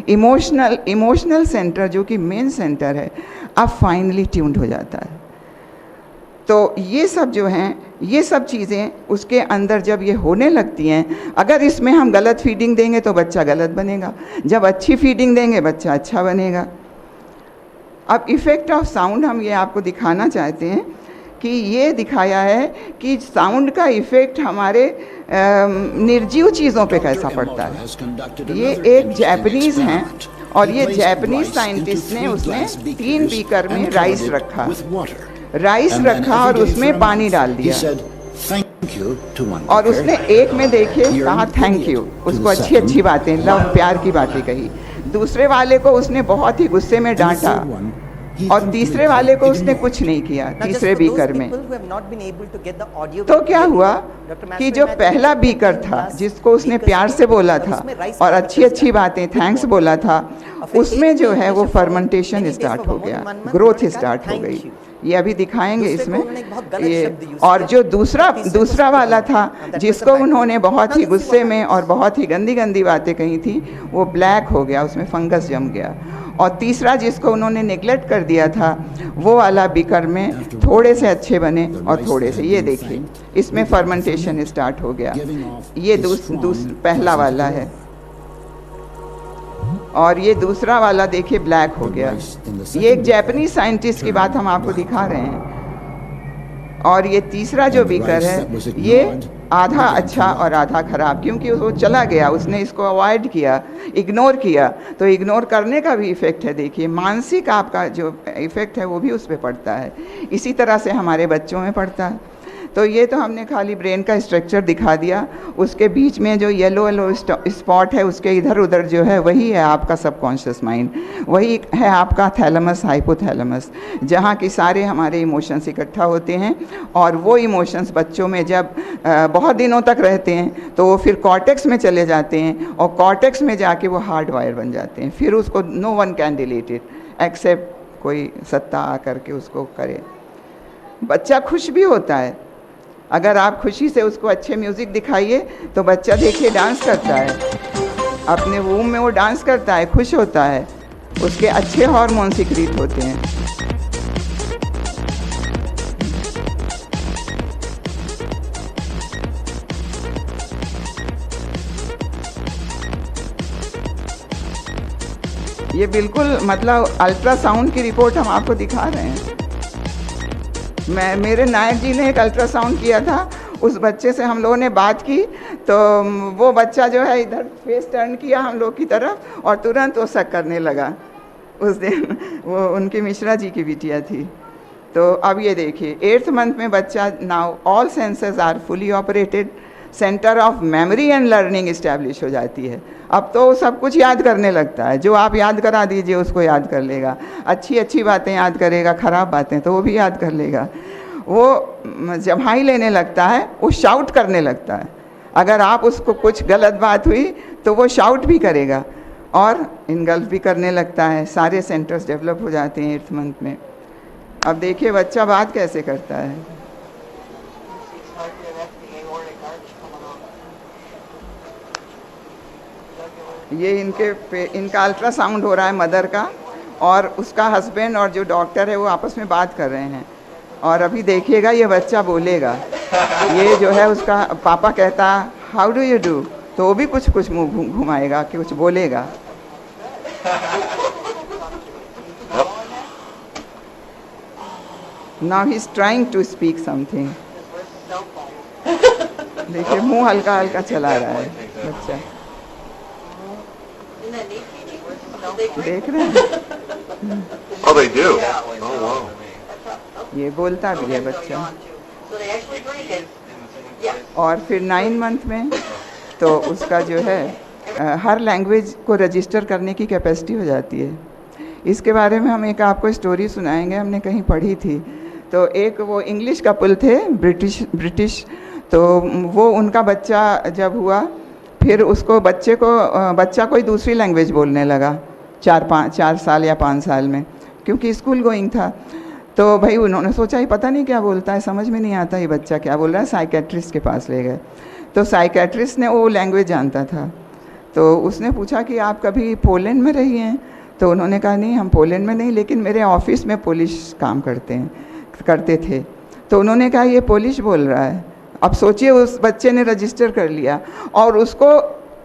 इमोशनल सेंटर जो कि मेन सेंटर है, अब फाइनली ट्यून्ड हो जाता है। तो ये सब जो हैं, ये सब चीज़ें उसके अंदर जब ये होने लगती हैं, अगर इसमें हम गलत फीडिंग देंगे तो बच्चा गलत बनेगा, जब अच्छी फीडिंग देंगे बच्चा अच्छा बनेगा। अब इफ़ेक्ट ऑफ साउंड हम ये आपको दिखाना चाहते हैं कि ये दिखाया है कि साउंड का इफ़ेक्ट हमारे निर्जीव चीज़ों पे कैसा पड़ता है। ये एक जापानीज़ हैं और ये जापानीज़ साइंटिस्ट ने उसने 3 बीकर में राइस रखा और उसमें पानी डाल दिया और उसने एक में देखिए कहा थैंक यू, उसको अच्छी अच्छी बातें, लव प्यार की बातें कही। दूसरे वाले को उसने बहुत ही गुस्से में डांटा और तीसरे वाले को उसने कुछ नहीं किया, तीसरे बीकर में। तो क्या हुआ कि जो पहला बीकर था जिसको उसने प्यार से बोला था और अच्छी अच्छी बातें थैंक्स बोला था, उसमें जो है वो फर्मेंटेशन स्टार्ट हो गया, ग्रोथ स्टार्ट हो गई। ये अभी दिखाएंगे इसमें ये। और जो दूसरा वाला था जिसको उन्होंने बहुत ही गुस्से में और बहुत ही गंदी गंदी बातें कही थी, वो ब्लैक हो गया, उसमें फंगस जम गया। और तीसरा जिसको उन्होंने नेग्लेक्ट कर दिया था, वो वाला बीकर में थोड़े से अच्छे बने और थोड़े से, ये देखिए इसमें फर्मेंटेशन स्टार्ट हो गया। ये पहला वाला है और ये दूसरा वाला देखिए ब्लैक हो गया। ये एक जापानीज साइंटिस्ट की बात हम आपको दिखा रहे हैं। और ये तीसरा जो बीकर है ये आधा अच्छा और आधा खराब, क्योंकि वो चला गया, उसने इसको अवॉइड किया, इग्नोर किया। तो इग्नोर करने का भी इफ़ेक्ट है। देखिए मानसिक आपका जो इफ़ेक्ट है वो भी उस पर पड़ता है, इसी तरह से हमारे बच्चों में पड़ता है। तो ये तो हमने खाली ब्रेन का स्ट्रक्चर दिखा दिया, उसके बीच में जो येलो स्पॉट है उसके इधर उधर जो है वही है आपका सबकॉन्शियस माइंड, वही है आपका थैलेमस हाइपोथैलेमस, जहाँ की सारे हमारे इमोशंस इकट्ठा होते हैं। और वो इमोशंस बच्चों में जब बहुत दिनों तक रहते हैं तो वो फिर कॉर्टेक्स में चले जाते हैं और कॉर्टेक्स में जाके वो हार्ड वायर बन जाते हैं। फिर उसको no one can delete it except कोई सत्ता आकर के उसको करे। बच्चा खुश भी होता है, अगर आप खुशी से उसको अच्छे म्यूज़िक दिखाइए तो बच्चा देखिए डांस करता है, अपने वूम में वो डांस करता है, खुश होता है, उसके अच्छे हार्मोन सिक्रीट होते हैं। ये बिल्कुल मतलब अल्ट्रासाउंड की रिपोर्ट हम आपको दिखा रहे हैं। मेरे नायक जी ने एक अल्ट्रासाउंड किया था, उस बच्चे से हम लोगों ने बात की तो वो बच्चा जो है इधर फेस टर्न किया हम लोग की तरफ और तुरंत वो शक करने लगा। उस दिन वो उनकी मिश्रा जी की बिटिया थी। तो अब ये देखिए 8th मंथ में बच्चा now all senses are fully operated, centre of memory and learning establish हो जाती है। अब तो सब कुछ याद करने लगता है, जो आप याद करा दीजिए उसको याद कर लेगा, अच्छी अच्छी बातें याद करेगा, ख़राब बातें तो वो भी याद कर लेगा। वो जब हाई लेने लगता है वो शाउट करने लगता है, अगर आप उसको कुछ गलत बात हुई तो वो शाउट भी करेगा और इनगल्फ भी करने लगता है। सारे सेंटर्स डेवलप हो जाते हैं 8th मंथ में। अब देखिए बच्चा बात कैसे करता है। ये इनका अल्ट्रासाउंड हो रहा है मदर का, और उसका हस्बैंड और जो डॉक्टर है वो आपस में बात कर रहे हैं। और अभी देखिएगा ये बच्चा बोलेगा, ये जो है उसका पापा कहता हाउ डू यू डू, तो वो भी कुछ मुँह घुमाएगा कि कुछ बोलेगा। Now he is trying to speak something. देखिए मुंह हल्का हल्का चला रहा है बच्चा, देख रहे हैं। Oh, they do? Oh, wow. ये बोलता भी है बच्चा। और फिर 9 मंथ में तो उसका जो है हर लैंग्वेज को रजिस्टर करने की कैपेसिटी हो जाती है। इसके बारे में हम एक आपको स्टोरी सुनाएंगे, हमने कहीं पढ़ी थी। तो एक वो इंग्लिश कपल थे, ब्रिटिश, तो वो उनका बच्चा जब हुआ फिर उसको बच्चा कोई दूसरी लैंग्वेज बोलने लगा 4 साल या 5 साल में, क्योंकि स्कूल गोइंग था। तो भाई उन्होंने सोचा ये पता नहीं क्या बोलता है, समझ में नहीं आता ये बच्चा क्या बोल रहा है। साइकेट्रिस्ट के पास ले गए, तो साइकेट्रिस्ट ने वो लैंग्वेज जानता था। तो उसने पूछा कि आप कभी पोलैंड में रही हैं? तो उन्होंने कहा नहीं हम पोलैंड में नहीं, लेकिन मेरे ऑफिस में पुलिस काम करते थे। तो उन्होंने कहा ये पोलिश बोल रहा है। अब सोचिए उस बच्चे ने रजिस्टर कर लिया और उसको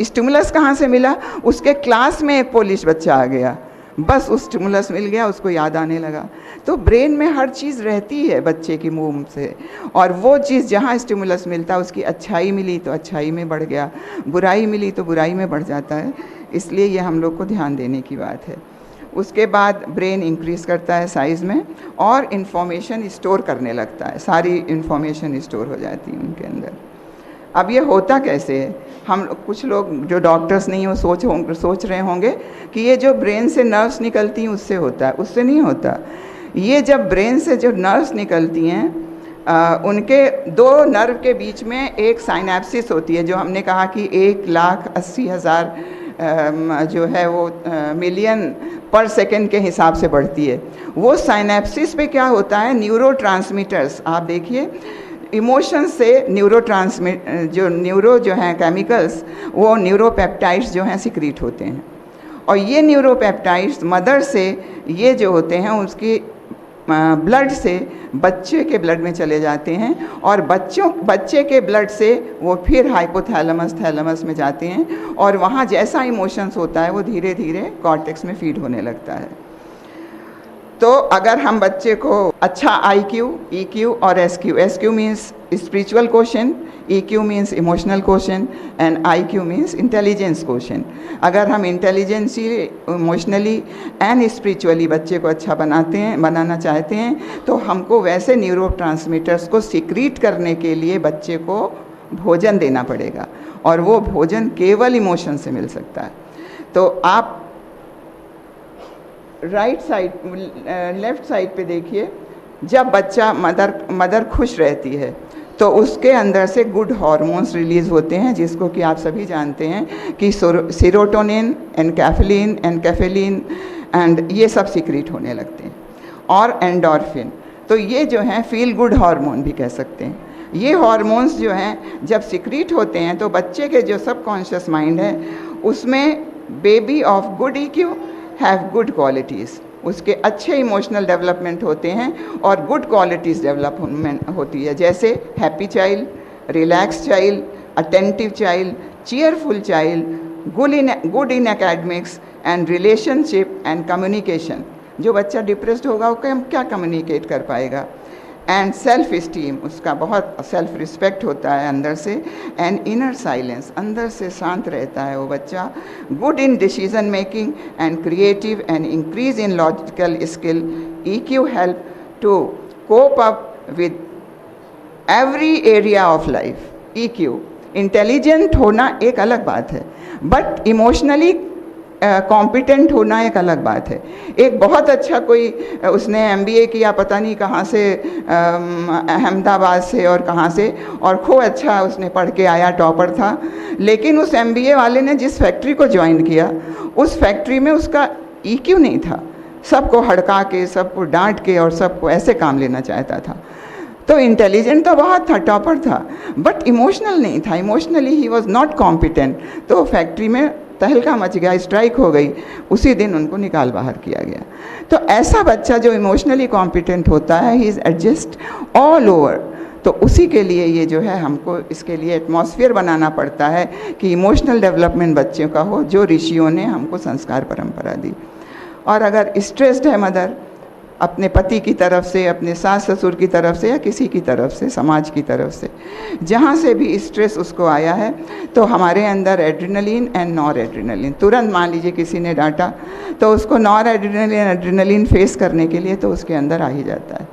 स्टिमुलस कहाँ से मिला, उसके क्लास में एक पोलिश बच्चा आ गया, बस उस स्टिमुलस मिल गया, उसको याद आने लगा। तो ब्रेन में हर चीज़ रहती है बच्चे की मुंह से, और वो चीज़ जहाँ स्टिमुलस मिलता है, उसकी अच्छाई मिली तो अच्छाई में बढ़ गया, बुराई मिली तो बुराई में बढ़ जाता है। इसलिए ये हम लोग को ध्यान देने की बात है। उसके बाद ब्रेन इंक्रीज़ करता है साइज़ में और इन्फॉर्मेशन स्टोर करने लगता है, सारी इन्फॉर्मेशन स्टोर हो जाती है उनके अंदर। अब ये होता कैसे है, हम कुछ लोग जो डॉक्टर्स नहीं हो सोच रहे होंगे कि ये जो ब्रेन से नर्व्स निकलती हैं उससे होता है, उससे नहीं होता। ये जब ब्रेन से जो नर्व्स निकलती हैं उनके दो नर्व के बीच में एक साइनेप्सिस होती है, जो हमने कहा कि 1,80,000 जो है वो मिलियन पर सेकंड के हिसाब से बढ़ती है। वो साइनेप्सिस पे क्या होता है, न्यूरोट्रांसमीटर्स, आप देखिए इमोशंस से न्यूरो जो हैं केमिकल्स, वो न्यूरोपेप्टाइड्स जो हैं सिक्रीट होते हैं, और ये न्यूरोपेप्टाइड्स मदर से ये जो होते हैं उसकी ब्लड से बच्चे के ब्लड में चले जाते हैं, और बच्चे के ब्लड से वो फिर हाइपोथैलेमस थैलेमस में जाते हैं, और वहाँ जैसा इमोशंस होता है वो धीरे धीरे कॉर्टेक्स में फीड होने लगता है। तो अगर हम बच्चे को अच्छा IQ, EQ और SQ means spiritual question, EQ means emotional question and IQ means intelligence question, अगर हम इंटेलिजेंसी इमोशनली एंड स्पिरिचुअली बच्चे को अच्छा बनाना चाहते हैं, तो हमको वैसे न्यूरोट्रांसमीटर्स को सिक्रीट करने के लिए बच्चे को भोजन देना पड़ेगा, और वो भोजन केवल इमोशन से मिल सकता है। तो आप राइट साइड लेफ़्ट साइड पे देखिए, जब बच्चा मदर खुश रहती है तो उसके अंदर से गुड हार्मोन्स रिलीज़ होते हैं, जिसको कि आप सभी जानते हैं कि सीरोटोनिन, एनकेफेलिन एंड ये सब सिक्रीट होने लगते हैं, और एंडोर्फिन। तो ये जो हैं फील गुड हार्मोन भी कह सकते हैं। ये हार्मोन्स जो हैं जब सिक्रीट होते हैं तो बच्चे के जो सबकॉन्शियस माइंड है उसमें baby of good EQ have good qualities, उसके अच्छे इमोशनल डेवलपमेंट होते हैं और गुड क्वालिटीज़ डेवलपमेंट होती है, जैसे happy child, relax child, attentive child, cheerful child, good in academics and relationship and communication. जो बच्चा डिप्रेस्ड होगा वो क्या कम्युनिकेट कर पाएगा, एंड सेल्फ इस्टीम, उसका बहुत सेल्फ रिस्पेक्ट होता है अंदर से, एंड इनर साइलेंस, अंदर से शांत रहता है वो बच्चा, good in decision making and creative and increase in logical skill. EQ help to cope up with every area of life. EQ intelligent होना एक अलग बात है, बट इमोशनली कॉम्पिटेंट होना एक अलग बात है। एक बहुत अच्छा कोई उसने MBA किया पता नहीं कहाँ से, अहमदाबाद से और कहाँ से, और खूब अच्छा उसने पढ़ के आया, टॉपर था, लेकिन उस MBA वाले ने जिस फैक्ट्री को ज्वाइन किया उस फैक्ट्री में उसका EQ नहीं था, सबको हड़का के, सबको डांट के और सबको ऐसे काम लेना चाहता था। तो इंटेलिजेंट तो बहुत था, टॉपर था, बट इमोशनल नहीं था, emotionally he was not competent. तो फैक्ट्री में तहलका मच गया, स्ट्राइक हो गई, उसी दिन उनको निकाल बाहर किया गया। तो ऐसा बच्चा जो इमोशनली कॉम्पिटेंट होता है, he is adjust all over. तो उसी के लिए ये जो है हमको इसके लिए एटमॉस्फेयर बनाना पड़ता है कि इमोशनल डेवलपमेंट बच्चों का हो, जो ऋषियों ने हमको संस्कार परंपरा दी। और अगर स्ट्रेस्ड है मदर, अपने पति की तरफ से, अपने सास ससुर की तरफ से, या किसी की तरफ से, समाज की तरफ से, जहाँ से भी स्ट्रेस उसको आया है, तो हमारे अंदर एड्रेनलिन एंड नॉर एड्रेनलिन, तुरंत मान लीजिए किसी ने डांटा तो उसको नॉर एड्रेनलिन फेस करने के लिए तो उसके अंदर आ ही जाता है।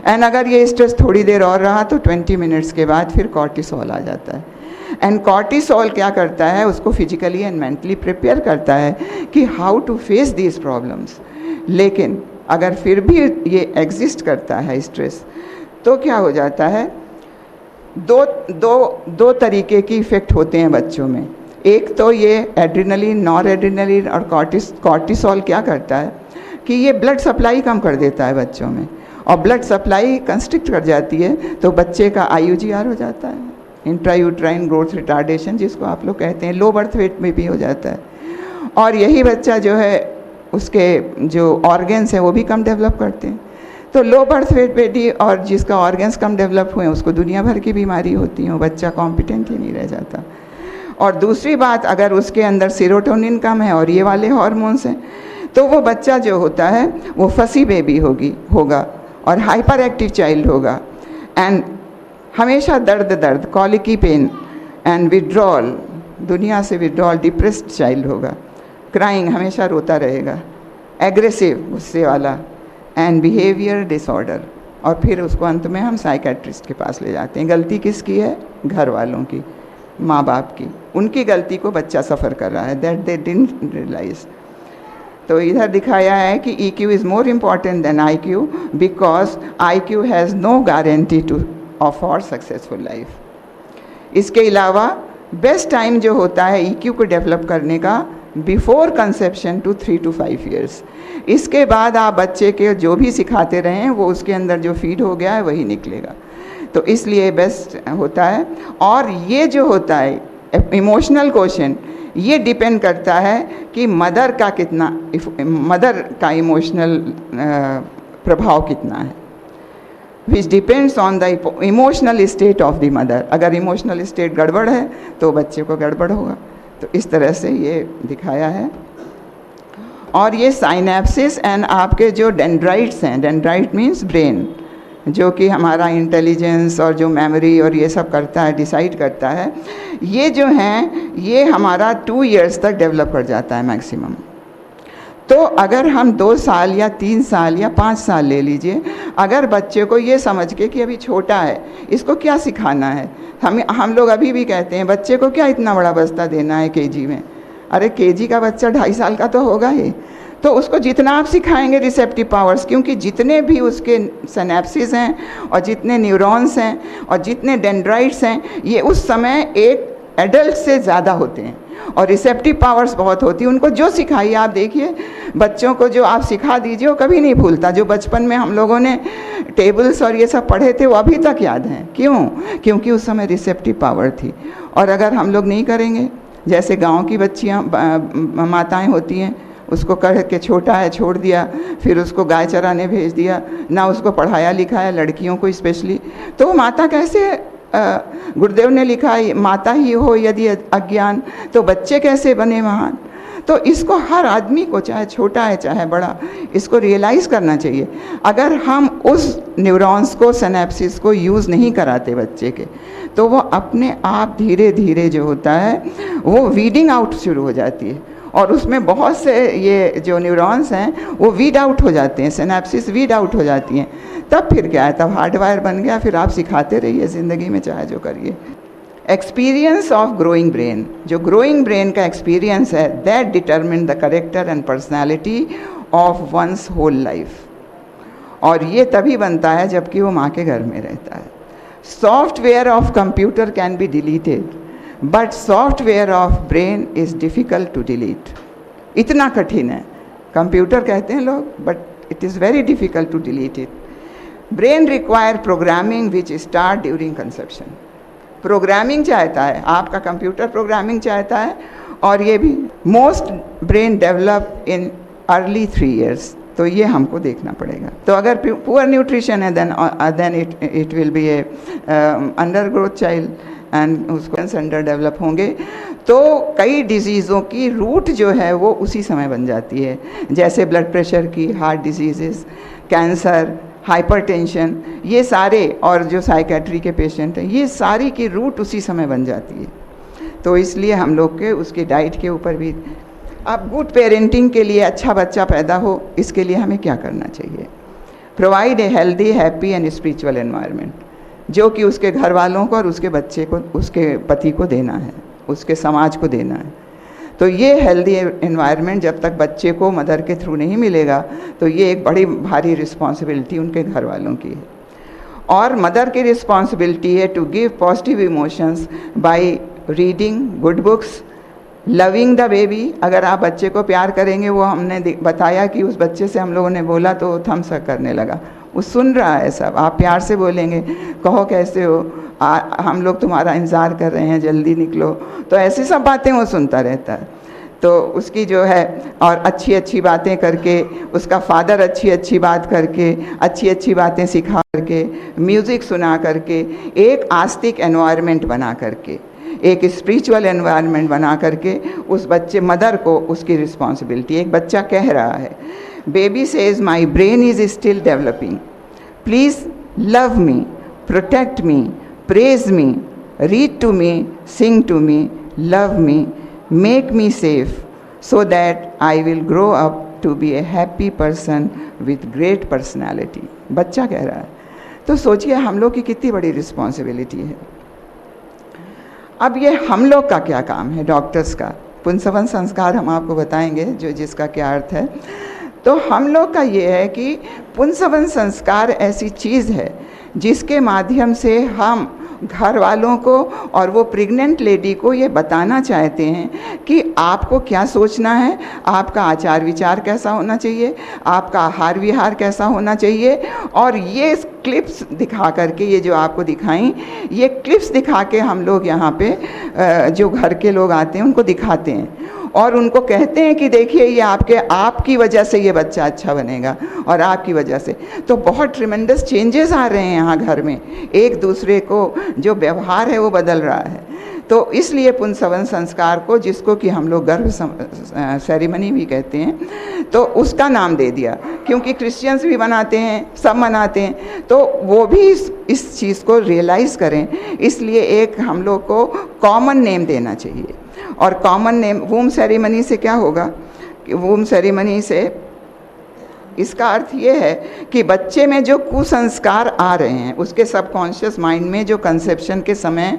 एंड अगर ये स्ट्रेस थोड़ी देर और रहा तो 20 मिनट्स के बाद फिर कॉर्टिसोल आ जाता है। एंड कॉर्टिसोल क्या करता है, उसको फिजिकली एंड मेंटली प्रिपेयर करता है कि how to face these problems. लेकिन अगर फिर भी ये एग्जिस्ट करता है स्ट्रेस, तो क्या हो जाता है, दो तरीके की इफ़ेक्ट होते हैं बच्चों में। एक तो ये एड्रेनलिन, नॉर एड्रेनलिन और कॉर्टिसोल क्या करता है कि ये ब्लड सप्लाई कम कर देता है बच्चों में, और ब्लड सप्लाई कंस्ट्रिक्ट कर जाती है तो बच्चे का IUGR हो जाता है, इंट्रायूट्राइन ग्रोथ रिटार्डेशन, जिसको आप लोग कहते हैं, लो बर्थ वेट में भी हो जाता है। और यही बच्चा जो है उसके जो ऑर्गन्स हैं वो भी कम डेवलप करते हैं। तो लो बर्थ वेट बेटी और जिसका ऑर्गन्स कम डेवलप हुए उसको दुनिया भर की बीमारी होती है, बच्चा कॉम्पिटेंट ही नहीं रह जाता। और दूसरी बात, अगर उसके अंदर सेरोटोनिन कम है और ये वाले हार्मोन्स हैं, तो वो बच्चा जो होता है वो फसी बेबी होगा और हाइपर एक्टिव चाइल्ड होगा, एंड हमेशा दर्द, कॉलिकी पेन एंड विड्रॉल, दुनिया से विड्रॉल, डिप्रेस्ड चाइल्ड होगा, क्राइंग, हमेशा रोता रहेगा, एग्रेसिव, गुस्से वाला, एंड बिहेवियर डिसऑर्डर। और फिर उसको अंत में हम साइकेट्रिस्ट के पास ले जाते हैं। गलती किसकी है? घर वालों की, माँ बाप की। उनकी गलती को बच्चा सफ़र कर रहा है, दैट दे डिडंट रियलाइज। तो इधर दिखाया है कि EQ is more important than IQ because IQ has no guarantee to for successful life. इसके अलावा बेस्ट टाइम जो होता है EQ को डेवलप करने का before conception to 3 to 5 years। इसके बाद आप बच्चे के जो भी सिखाते रहें वो उसके अंदर जो फीड हो गया है वही निकलेगा। तो इसलिए बेस्ट होता है। और ये जो होता है इमोशनल क्वेश्चन, ये डिपेंड करता है कि मदर का इमोशनल प्रभाव कितना है, which depends on the emotional state of the mother. अगर इमोशनल स्टेट गड़बड़ है तो बच्चे को गड़बड़ होगा। तो इस तरह से ये दिखाया है। और ये साइनेप्सिस एंड आपके जो डेंड्राइट्स हैं, डेंड्राइट मीन्स ब्रेन, जो कि हमारा इंटेलिजेंस और जो मेमोरी और ये सब करता है, डिसाइड करता है, ये जो हैं ये हमारा 2 years तक डेवलप कर जाता है मैक्सिमम। तो अगर हम 2 साल या 3 साल या 5 साल ले लीजिए, अगर बच्चे को ये समझ के कि अभी छोटा है, इसको क्या सिखाना है, हम लोग अभी भी कहते हैं बच्चे को क्या इतना बड़ा बस्ता देना है KG में। अरे KG का बच्चा 2.5 साल का तो होगा ही, तो उसको जितना आप सिखाएंगे रिसेप्टिव पावर्स, क्योंकि जितने भी उसके सिनेप्सिस हैं और जितने न्यूरॉन्स हैं और जितने डेंड्राइट्स हैं, ये उस समय एक एडल्ट से ज़्यादा होते हैं और रिसेप्टिव पावर्स बहुत होती है। उनको जो सिखाइए, आप देखिए बच्चों को जो आप सिखा दीजिए वो कभी नहीं भूलता। जो बचपन में हम लोगों ने टेबल्स और ये सब पढ़े थे वो अभी तक याद हैं। क्यों? क्योंकि उस समय रिसेप्टिव पावर थी। और अगर हम लोग नहीं करेंगे, जैसे गांव की बच्चियाँ माताएं होती हैं, उसको कह के छोटा है छोड़ दिया, फिर उसको गाय चराने भेज दिया, ना उसको पढ़ाया लिखाया, लड़कियों को स्पेशली, तो वो माता कैसे, गुरुदेव ने लिखा है माता ही हो यदि अज्ञान तो बच्चे कैसे बने महान। तो इसको हर आदमी को, चाहे छोटा है चाहे बड़ा, इसको रियलाइज़ करना चाहिए। अगर हम उस न्यूरॉन्स को, सिनेप्सिस को यूज़ नहीं कराते बच्चे के, तो वो अपने आप धीरे धीरे जो होता है वो वीडिंग आउट शुरू हो जाती है और उसमें बहुत से ये जो न्यूरॉन्स हैं वो वीड आउट हो जाते हैं, सिनेप्सिस वीड आउट हो जाती हैं। तब फिर क्या है, तब हार्डवायर बन गया, फिर आप सिखाते रहिए ज़िंदगी में चाहे जो करिए। एक्सपीरियंस ऑफ ग्रोइंग ब्रेन, जो ग्रोइंग ब्रेन का एक्सपीरियंस है, that determine the character and personality of one's whole life. और ये तभी बनता है जबकि वो माँ के घर में रहता है। Software of computer can be deleted but software of brain is difficult to delete. इतना कठिन है, कंप्यूटर कहते हैं लोग, but it is very difficult to delete it. Brain require programming which start during conception. Programming चाहता है, आपका computer programming चाहता है, और ये भी most brain develop in early 3 years। तो ये हमको देखना पड़ेगा। तो अगर पुअर न्यूट्रिशन है then it will be a under growth child and उसको अंडर डेवलप होंगे। तो कई डिजीज़ों की रूट जो है वो उसी समय बन जाती है, जैसे ब्लड प्रेशर की, हार्ट डिजीज़, कैंसर, हाइपरटेंशन, ये सारे, और जो साइकेट्री के पेशेंट हैं, ये सारी की रूट उसी समय बन जाती है। तो इसलिए हम लोग के उसकी डाइट के ऊपर भी। अब गुड पेरेंटिंग के लिए, अच्छा बच्चा पैदा हो, इसके लिए हमें क्या करना चाहिए? Provide a healthy, happy and spiritual environment, जो कि उसके घर वालों को और उसके बच्चे को, उसके पति को देना है, उसके समाज को देना है। तो ये हेल्दी एनवायरनमेंट जब तक बच्चे को मदर के थ्रू नहीं मिलेगा, तो ये एक बड़ी भारी रिस्पॉन्सिबिलिटी उनके घर वालों की है। और मदर की रिस्पॉन्सिबिलिटी है to give positive emotions by reading good books, loving the baby. अगर आप बच्चे को प्यार करेंगे, वो हमने बताया कि उस बच्चे से हम लोगों ने बोला तो थम्स अप करने लगा, वो सुन रहा है सब। आप प्यार से बोलेंगे, कहो कैसे हो, हम लोग तुम्हारा इंतज़ार कर रहे हैं, जल्दी निकलो, तो ऐसी सब बातें वो सुनता रहता है। तो उसकी जो है और अच्छी अच्छी बातें करके, उसका फादर अच्छी अच्छी बात करके, अच्छी अच्छी बातें सिखा करके, म्यूज़िक सुना करके, एक आस्तिक एनवायरनमेंट बना करके, एक स्पिरिचुअल एनवायरनमेंट बना करके उस बच्चे मदर को उसकी रिस्पॉन्सिबिलिटी। एक बच्चा कह रहा है, baby says my brain is still developing, please love me, protect me, praise me, read to me, sing to me, love me, make me safe so that I will grow up to be a happy person with great personality। बच्चा कह रहा है। तो सोचिए हम लोग की कितनी बड़ी रिस्पॉन्सिबिलिटी है। अब ये हम लोग का क्या काम है, डॉक्टर्स का। पुंसवन संस्कार हम आपको बताएंगे जो जिसका क्या अर्थ है। तो हम लोग का ये है कि पुंसवन संस्कार ऐसी चीज़ है जिसके माध्यम से हम घर वालों को और वो प्रेग्नेंट लेडी को ये बताना चाहते हैं कि आपको क्या सोचना है, आपका आचार विचार कैसा होना चाहिए, आपका आहार विहार कैसा होना चाहिए। और ये क्लिप्स दिखा करके, ये जो आपको दिखाई, ये क्लिप्स दिखा के हम लोग यहाँ पे जो घर के लोग आते हैं उनको दिखाते हैं और उनको कहते हैं कि देखिए ये आपकी वजह से ये बच्चा अच्छा बनेगा और आपकी वजह से। तो बहुत ट्रिमेंडस चेंजेस आ रहे हैं यहाँ घर में, एक दूसरे को जो व्यवहार है वो बदल रहा है। तो इसलिए पुंसवन संस्कार को, जिसको कि हम लोग गर्भ सेरेमनी भी कहते हैं, तो उसका नाम दे दिया क्योंकि क्रिश्चियंस भी मनाते हैं, सब मनाते हैं, तो वो भी इस चीज़ को रियलाइज़ करें। इसलिए एक हम लोग को कॉमन नेम देना चाहिए। और कॉमन नेम वूम सेरेमनी से क्या होगा कि वूम सेरेमनी से इसका अर्थ ये है कि बच्चे में जो कुसंस्कार आ रहे हैं, उसके सबकॉन्शियस माइंड में जो कंसेप्शन के समय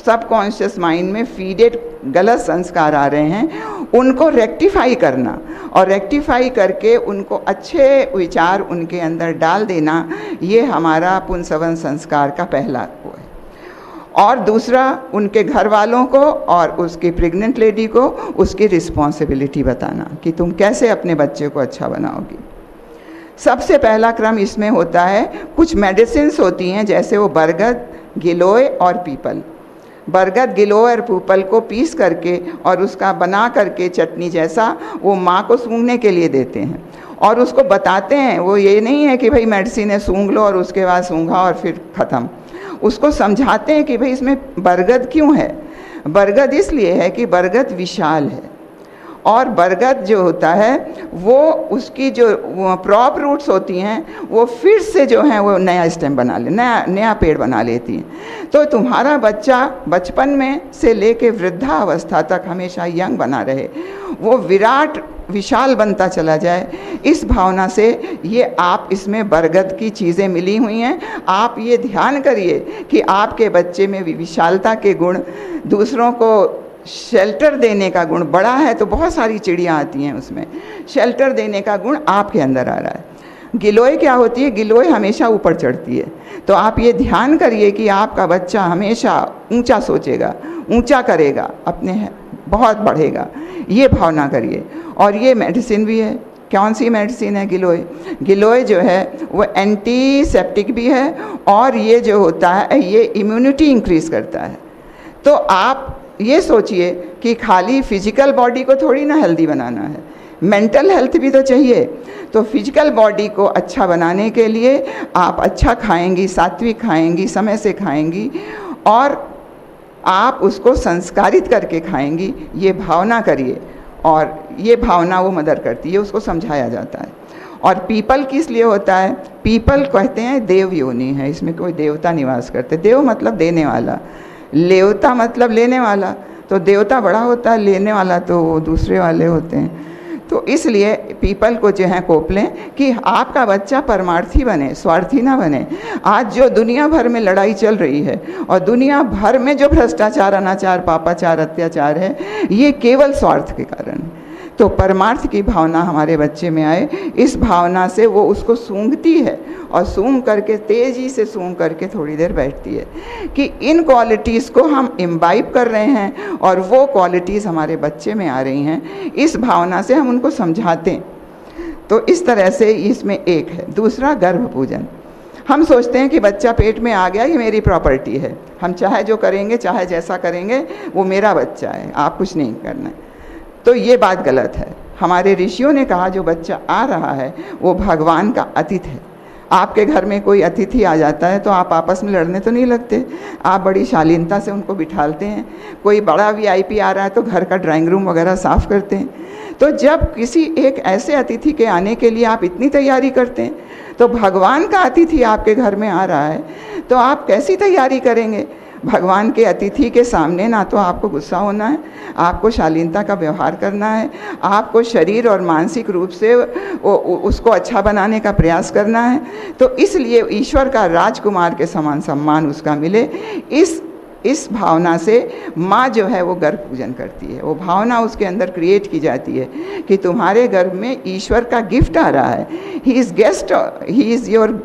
सबकॉन्शियस माइंड में फीडेड गलत संस्कार आ रहे हैं, उनको रेक्टिफाई करना और रेक्टिफाई करके उनको अच्छे विचार उनके अंदर डाल देना, ये हमारा पुंसवन संस्कार का पहला वो है। और दूसरा, उनके घर वालों को और उसकी प्रेग्नेंट लेडी को उसकी रिस्पॉन्सिबिलिटी बताना कि तुम कैसे अपने बच्चे को अच्छा बनाओगी। सबसे पहला क्रम इसमें होता है, कुछ मेडिसिन्स होती हैं जैसे वो बरगद, गिलोय और पीपल। बरगद, गिलोय और पीपल को पीस करके और उसका बना करके चटनी जैसा वो माँ को सूंघने के लिए देते हैं और उसको बताते हैं। वो ये नहीं है कि भाई मेडिसिन है सूंघ लो और उसके बाद सूंघा और फिर ख़त्म। उसको समझाते हैं कि भाई इसमें बरगद क्यों है। बरगद इसलिए है कि बरगद विशाल है और बरगद जो होता है वो उसकी जो प्रॉप रूट्स होती हैं वो फिर से जो है वो नया स्टेम बना ले, नया पेड़ बना लेती हैं। तो तुम्हारा बच्चा बचपन में से लेके वृद्धावस्था तक हमेशा यंग बना रहे, वो विराट विशाल बनता चला जाए, इस भावना से ये आप इसमें बरगद की चीज़ें मिली हुई हैं। आप ये ध्यान करिए कि आपके बच्चे में विशालता के गुण, दूसरों को शेल्टर देने का गुण, बड़ा है तो बहुत सारी चिड़ियाँ आती हैं उसमें, शेल्टर देने का गुण आपके अंदर आ रहा है। गिलोय क्या होती है? गिलोय हमेशा ऊपर चढ़ती है। तो आप ये ध्यान करिए कि आपका बच्चा हमेशा ऊंचा सोचेगा, ऊंचा करेगा, अपने बहुत बढ़ेगा, ये भावना करिए। और ये मेडिसिन भी है। कौन सी मेडिसिन है? गिलोय। गिलोय जो है वो एंटीसेप्टिक भी है और ये जो होता है ये इम्यूनिटी इंक्रीज करता है। तो आप ये सोचिए कि खाली फिजिकल बॉडी को थोड़ी ना हेल्दी बनाना है, मेंटल हेल्थ भी तो चाहिए। तो फिजिकल बॉडी को अच्छा बनाने के लिए आप अच्छा खाएंगी, सात्विक खाएंगी, समय से खाएंगी और आप उसको संस्कारित करके खाएंगी, ये भावना करिए। और ये भावना वो मदर करती है, उसको समझाया जाता है। और पीपल किस लिए होता है? पीपल कहते हैं देव योनि है, इसमें कोई देवता निवास करते। देव मतलब देने वाला, लेवता मतलब लेने वाला। तो देवता बड़ा होता है, लेने वाला तो वो दूसरे वाले होते हैं। तो इसलिए पीपल को जो है कोप लें कि आपका बच्चा परमार्थी बने, स्वार्थी ना बने। आज जो दुनिया भर में लड़ाई चल रही है और दुनिया भर में जो भ्रष्टाचार, अनाचार, पापाचार, अत्याचार है, ये केवल स्वार्थ के कारण है। तो परमार्थ की भावना हमारे बच्चे में आए, इस भावना से वो उसको सूंघती है और सूंघ करके तेज़ी से सूंघ करके थोड़ी देर बैठती है कि इन क्वालिटीज़ को हम इम्बाइब कर रहे हैं और वो क्वालिटीज़ हमारे बच्चे में आ रही हैं। इस भावना से हम उनको समझाते हैं। तो इस तरह से इसमें एक है। दूसरा, गर्भ पूजन। हम सोचते हैं कि बच्चा पेट में आ गया, ये मेरी प्रॉपर्टी है, हम चाहे जो करेंगे, चाहे जैसा करेंगे, वो मेरा बच्चा है, आप कुछ नहीं करना है। तो ये बात गलत है। हमारे ऋषियों ने कहा जो बच्चा आ रहा है वो भगवान का अतिथि है। आपके घर में कोई अतिथि आ जाता है तो आप आपस में लड़ने तो नहीं लगते, आप बड़ी शालीनता से उनको बिठालते हैं। कोई बड़ा वीआईपी आ रहा है तो घर का ड्राइंग रूम वगैरह साफ़ करते हैं। तो जब किसी एक ऐसे अतिथि के आने के लिए आप इतनी तैयारी करते हैं, तो भगवान का अतिथि आपके घर में आ रहा है तो आप कैसी तैयारी करेंगे? भगवान के अतिथि के सामने ना तो आपको गुस्सा होना है, आपको शालीनता का व्यवहार करना है, आपको शरीर और मानसिक रूप से उसको अच्छा बनाने का प्रयास करना है। तो इसलिए ईश्वर का राजकुमार के समान सम्मान उसका मिले, इस भावना से माँ जो है वो गर्भ पूजन करती है। वो भावना उसके अंदर क्रिएट की जाती है कि तुम्हारे गर्भ में ईश्वर का गिफ्ट आ रहा है। He is guest, he is your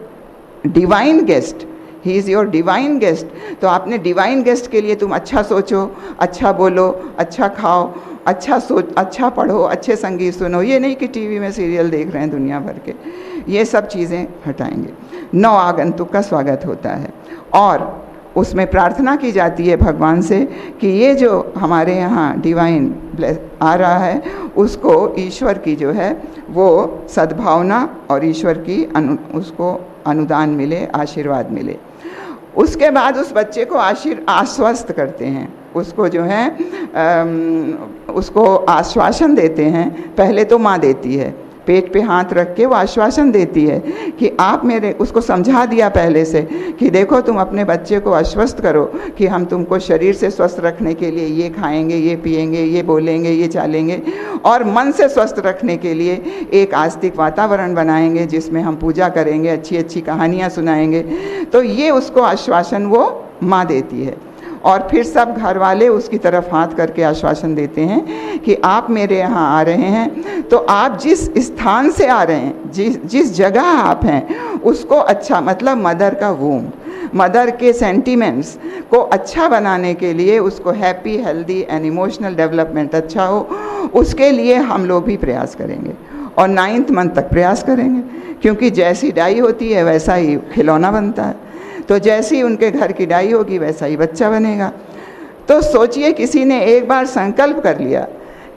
divine guest, he is your divine guest. तो आपने डिवाइन गेस्ट के लिए तुम अच्छा सोचो, अच्छा बोलो, अच्छा खाओ, अच्छा पढ़ो, अच्छे संगीत सुनो। ये नहीं कि टीवी में सीरियल देख रहे हैं दुनिया भर के, ये सब चीज़ें हटाएंगे। 9 आगंतुक का स्वागत होता है और उसमें प्रार्थना की जाती है भगवान से कि ये जो हमारे यहाँ डिवाइन आ रहा है उसको ईश्वर की जो है वो सद्भावना और ईश्वर की उसको अनुदान मिले, आशीर्वाद मिले। उसके बाद उस बच्चे को आश्वस्त करते हैं, उसको जो है उसको आश्वासन देते हैं। पहले तो माँ देती है, पेट पे हाथ रख के वो आश्वासन देती है कि आप मेरे, उसको समझा दिया पहले से कि देखो तुम अपने बच्चे को आश्वस्त करो कि हम तुमको शरीर से स्वस्थ रखने के लिए ये खाएंगे, ये पिएंगे, ये बोलेंगे, ये चालेंगे, और मन से स्वस्थ रखने के लिए एक आस्तिक वातावरण बनाएंगे जिसमें हम पूजा करेंगे, अच्छी अच्छी कहानियाँ सुनाएंगे। तो ये उसको आश्वासन वो माँ देती है। और फिर सब घर वाले उसकी तरफ हाथ करके आश्वासन देते हैं कि आप मेरे यहाँ आ रहे हैं तो आप जिस स्थान से आ रहे हैं, जिस जगह आप हैं उसको अच्छा, मतलब मदर का वूम, मदर के सेंटीमेंट्स को अच्छा बनाने के लिए, उसको happy, healthy and emotional development अच्छा हो, उसके लिए हम लोग भी प्रयास करेंगे और 9th मंथ तक प्रयास करेंगे। क्योंकि जैसी डाई होती है वैसा ही खिलौना बनता है, तो जैसी उनके घर की डाई होगी वैसा ही बच्चा बनेगा। तो सोचिए किसी ने एक बार संकल्प कर लिया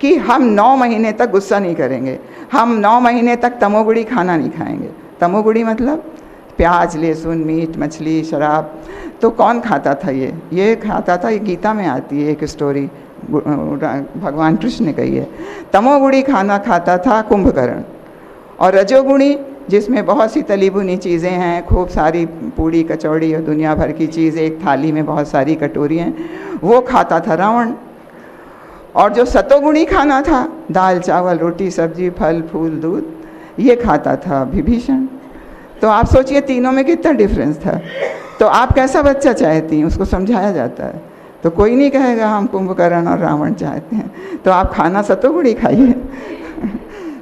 कि हम 9 महीने तक गुस्सा नहीं करेंगे, हम 9 महीने तक तमोगुणी खाना नहीं खाएंगे। तमोगुणी मतलब प्याज, लहसुन, मीट, मछली, शराब। तो कौन खाता था? ये खाता था, ये गीता में आती है एक स्टोरी, भगवान कृष्ण ने कही है। तमोगुणी खाना खाता था कुंभकर्ण, और रजोगुणी जिसमें बहुत सी तली भुनी चीज़ें हैं, खूब सारी पूड़ी कचौड़ी और दुनिया भर की चीज़ एक थाली में, बहुत सारी कटोरी हैं, वो खाता था रावण। और जो सतोगुणी खाना था, दाल चावल रोटी सब्जी फल फूल दूध, ये खाता था विभीषण। तो आप सोचिए तीनों में कितना डिफरेंस था। तो आप कैसा बच्चा चाहती हैं, उसको समझाया जाता है। तो कोई नहीं कहेगा हम कुंभकर्ण और रावण चाहते हैं, तो आप खाना सतोगुणी खाइए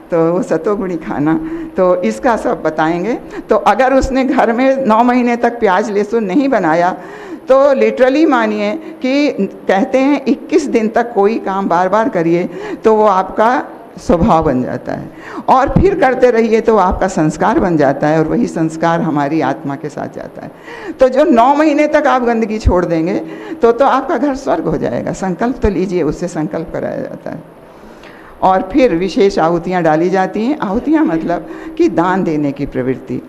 तो वो सतोगुणी खाना, तो इसका सब बताएंगे। तो अगर उसने घर में 9 महीने तक प्याज लहसुन नहीं बनाया तो लिटरली मानिए कि कहते हैं 21 दिन तक कोई काम बार बार करिए तो वो आपका स्वभाव बन जाता है, और फिर करते रहिए तो आपका संस्कार बन जाता है, और वही संस्कार हमारी आत्मा के साथ जाता है। तो जो 9 महीने तक आप गंदगी छोड़ देंगे तो आपका घर स्वर्ग हो जाएगा। संकल्प तो लीजिए, उससे संकल्प कराया जाता है। और फिर विशेष आहुतियाँ डाली जाती हैं। आहुतियाँ मतलब कि दान देने की प्रवृत्ति,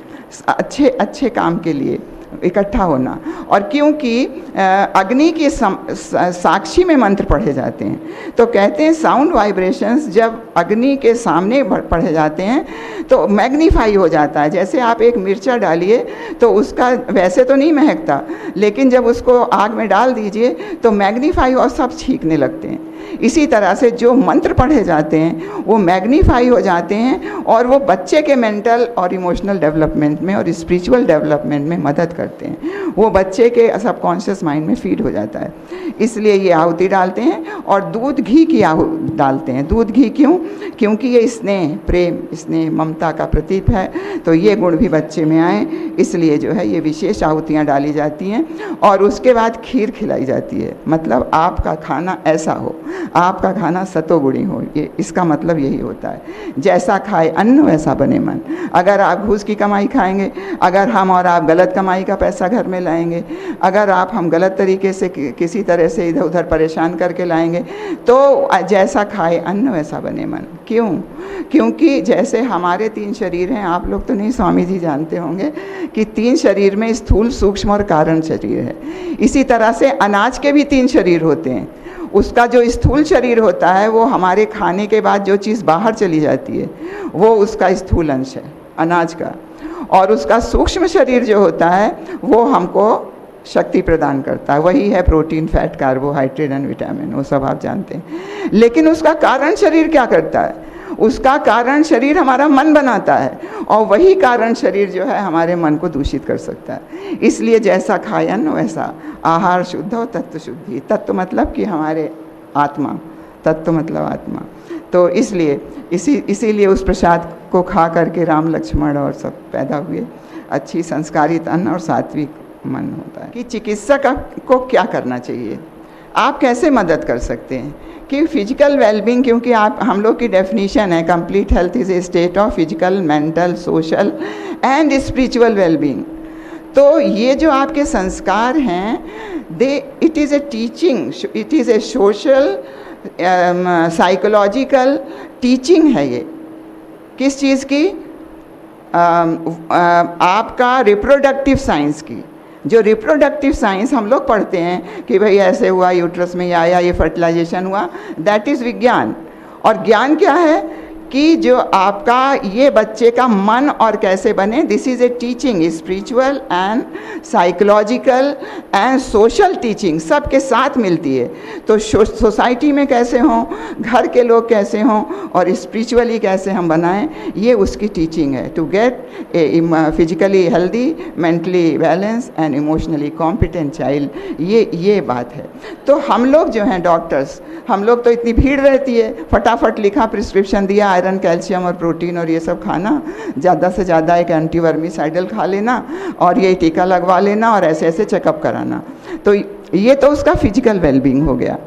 अच्छे काम के लिए इकट्ठा होना। और क्योंकि अग्नि के साक्षी में मंत्र पढ़े जाते हैं, तो कहते हैं साउंड वाइब्रेशंस जब अग्नि के सामने पढ़े जाते हैं तो मैग्नीफाई हो जाता है। जैसे आप एक मिर्चा डालिए तो उसका वैसे तो नहीं महकता, लेकिन जब उसको आग में डाल दीजिए तो मैग्नीफाई और सब छींकने लगते हैं। इसी तरह से जो मंत्र पढ़े जाते हैं वो मैग्नीफाई हो जाते हैं, और वो बच्चे के मेंटल और इमोशनल डेवलपमेंट में और स्पिरिचुअल डेवलपमेंट में मदद करते हैं। वो बच्चे के सबकॉन्शियस माइंड में फीड हो जाता है। इसलिए ये आहुति डालते हैं। और दूध घी की आहुति डालते हैं। दूध घी क्यों? क्योंकि ये स्नेह, प्रेम, स्नेह, ममता का प्रतीक है। तो ये गुण भी बच्चे में आए, इसलिए जो है ये विशेष आहुतियाँ डाली जाती हैं। और उसके बाद खीर खिलाई जाती है। मतलब आपका खाना ऐसा हो, आपका खाना सतोगुणी हो, ये इसका मतलब यही होता है। जैसा खाए अन्न वैसा बने मन। अगर आप घूस की कमाई खाएंगे, अगर हम और आप गलत कमाई का पैसा घर में लाएंगे, अगर हम गलत तरीके से किसी तरह से इधर उधर परेशान करके लाएंगे, तो जैसा खाए अन्न वैसा बने मन। क्यों? क्योंकि जैसे हमारे 3 शरीर हैं, आप लोग तो नहीं, स्वामी जी जानते होंगे कि 3 शरीर में स्थूल, सूक्ष्म और कारण शरीर है। इसी तरह से अनाज के भी 3 शरीर होते हैं। उसका जो स्थूल शरीर होता है वो हमारे खाने के बाद जो चीज़ बाहर चली जाती है वो उसका स्थूल अंश है अनाज का, और उसका सूक्ष्म शरीर जो होता है वो हमको शक्ति प्रदान करता है, वही है protein, fat, carbohydrate and vitamin, वो सब आप जानते हैं। लेकिन उसका कारण शरीर क्या करता है? उसका कारण शरीर हमारा मन बनाता है, और वही कारण शरीर जो है हमारे मन को दूषित कर सकता है। इसलिए जैसा खाए अन्न वैसा आहार शुद्ध हो तत्व शुद्धि। तत्व मतलब कि हमारे आत्मा, तत्व मतलब आत्मा। तो इसलिए इसीलिए उस प्रसाद को खा करके राम लक्ष्मण और सब पैदा हुए। अच्छी संस्कारित अन्न और सात्विक मन होता है। कि चिकित्सक को क्या करना चाहिए, आप कैसे मदद कर सकते हैं कि फिजिकल वेलबींग, क्योंकि हम लोग की डेफिनेशन है complete health is a state of physical, mental, social and spiritual wellbeing. तो ये जो आपके संस्कार हैं, it is a teaching, it is a social psychological teaching है। ये किस चीज़ की? आपका रिप्रोडक्टिव साइंस की। जो रिप्रोडक्टिव साइंस हम लोग पढ़ते हैं कि भाई ऐसे हुआ, यूट्रस में आया, ये फर्टिलाइजेशन हुआ, दैट इज़ विज्ञान। और ज्ञान क्या है कि जो आपका ये बच्चे का मन और कैसे बने, this is a teaching, spiritual and psychological and social teaching सब के साथ मिलती है। तो सोसाइटी में कैसे हों, घर के लोग कैसे हों, और स्पिरिचुअली कैसे हम बनाएं, ये उसकी टीचिंग है। To get a physically healthy, mentally balance and emotionally competent child, ये बात है। तो हम लोग जो हैं डॉक्टर्स, हम लोग तो इतनी भीड़ रहती है, फटाफट लिखा, प्रिस्क्रिप्शन दिया, आयरन, कैल्शियम और प्रोटीन और ये सब खाना, ज़्यादा से ज़्यादा एक एंटीवर्मिसाइडल खा लेना और ये टीका लगवा लेना और ऐसे ऐसे चेकअप कराना। तो ये तो उसका फिजिकल वेलबींग हो गया।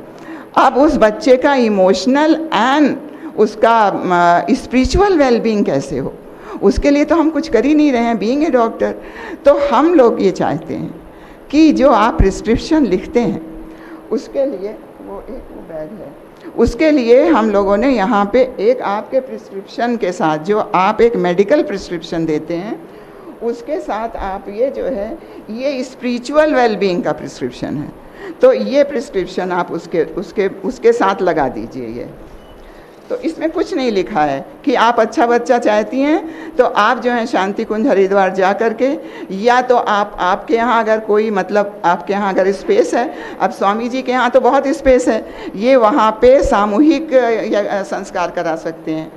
अब उस बच्चे का इमोशनल एंड उसका स्पिरिचुअल वेलबींग कैसे हो, उसके लिए तो हम कुछ कर ही नहीं रहे हैं बीइंग ए डॉक्टर। तो हम लोग ये चाहते हैं कि जो आप प्रिस्क्रिप्शन लिखते हैं उसके लिए वो बैग है, उसके लिए हम लोगों ने यहाँ पे एक आपके प्रिस्क्रिप्शन के साथ, जो आप एक मेडिकल प्रिस्क्रिप्शन देते हैं उसके साथ आप ये जो है ये स्पिरिचुअल वेलबींग का प्रिस्क्रिप्शन है, तो ये प्रिस्क्रिप्शन आप उसके साथ लगा दीजिए। ये तो इसमें कुछ नहीं लिखा है कि आप अच्छा बच्चा चाहती हैं तो आप जो है शांति कुंज हरिद्वार जा करके, या तो आपके यहाँ अगर कोई मतलब आपके यहाँ अगर स्पेस है, अब स्वामी जी के यहाँ तो बहुत स्पेस है, ये वहाँ पे सामूहिक संस्कार करा सकते हैं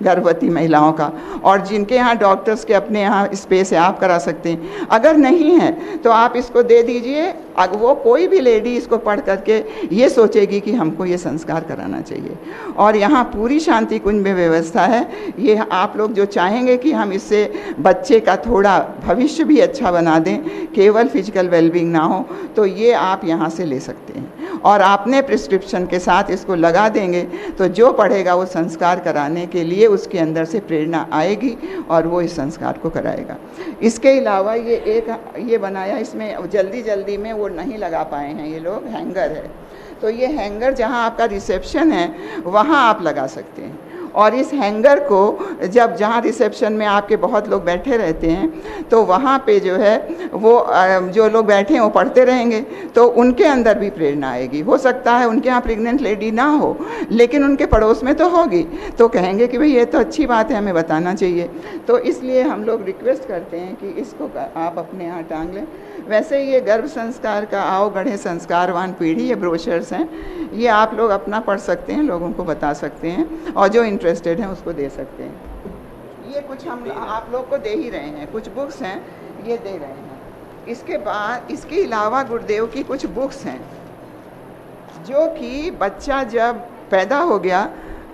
गर्भवती महिलाओं का, और जिनके यहाँ डॉक्टर्स के अपने यहाँ स्पेस है आप करा सकते हैं। अगर नहीं है तो आप इसको दे दीजिए, अगर वो कोई भी लेडी इसको पढ़ करके ये सोचेगी कि हमको ये संस्कार कराना चाहिए। और यहाँ पूरी शांति कुंज में व्यवस्था है, ये आप लोग जो चाहेंगे कि हम इससे बच्चे का थोड़ा भविष्य भी अच्छा बना दें, केवल फिजिकल वेलबींग ना हो, तो ये आप यहाँ से ले सकते हैं और आपने प्रिस्क्रिप्शन के साथ इसको लगा देंगे तो जो पढ़ेगा वो संस्कार कराने के लिए उसके अंदर से प्रेरणा आएगी और वो इस संस्कार को कराएगा। इसके अलावा ये बनाया, इसमें जल्दी में वो नहीं लगा पाए हैं ये लोग, हैंगर है, तो ये हैंगर जहाँ आपका रिसेप्शन है वहाँ आप लगा सकते हैं। और इस हैंगर को जहाँ रिसेप्शन में आपके बहुत लोग बैठे रहते हैं तो वहाँ पे जो है वो जो लोग बैठे हैं वो पढ़ते रहेंगे, तो उनके अंदर भी प्रेरणा आएगी। हो सकता है उनके यहाँ प्रेग्नेंट लेडी ना हो लेकिन उनके पड़ोस में तो होगी, तो कहेंगे कि भाई ये तो अच्छी बात है, हमें बताना चाहिए। तो इसलिए हम लोग रिक्वेस्ट करते हैं कि इसको आप अपने यहाँ टांग लें। वैसे ये गर्भ संस्कार का आओ गढ़े संस्कारवान पीढ़ी, ये ब्रोशर्स हैं, ये आप लोग अपना पढ़ सकते हैं, लोगों को बता सकते हैं और जो इंटरेस्टेड हैं उसको दे सकते हैं। ये कुछ हम आप लोग को दे ही रहे हैं, कुछ बुक्स हैं ये दे रहे हैं। इसके बाद इसके अलावा गुरुदेव की कुछ बुक्स हैं जो कि बच्चा जब पैदा हो गया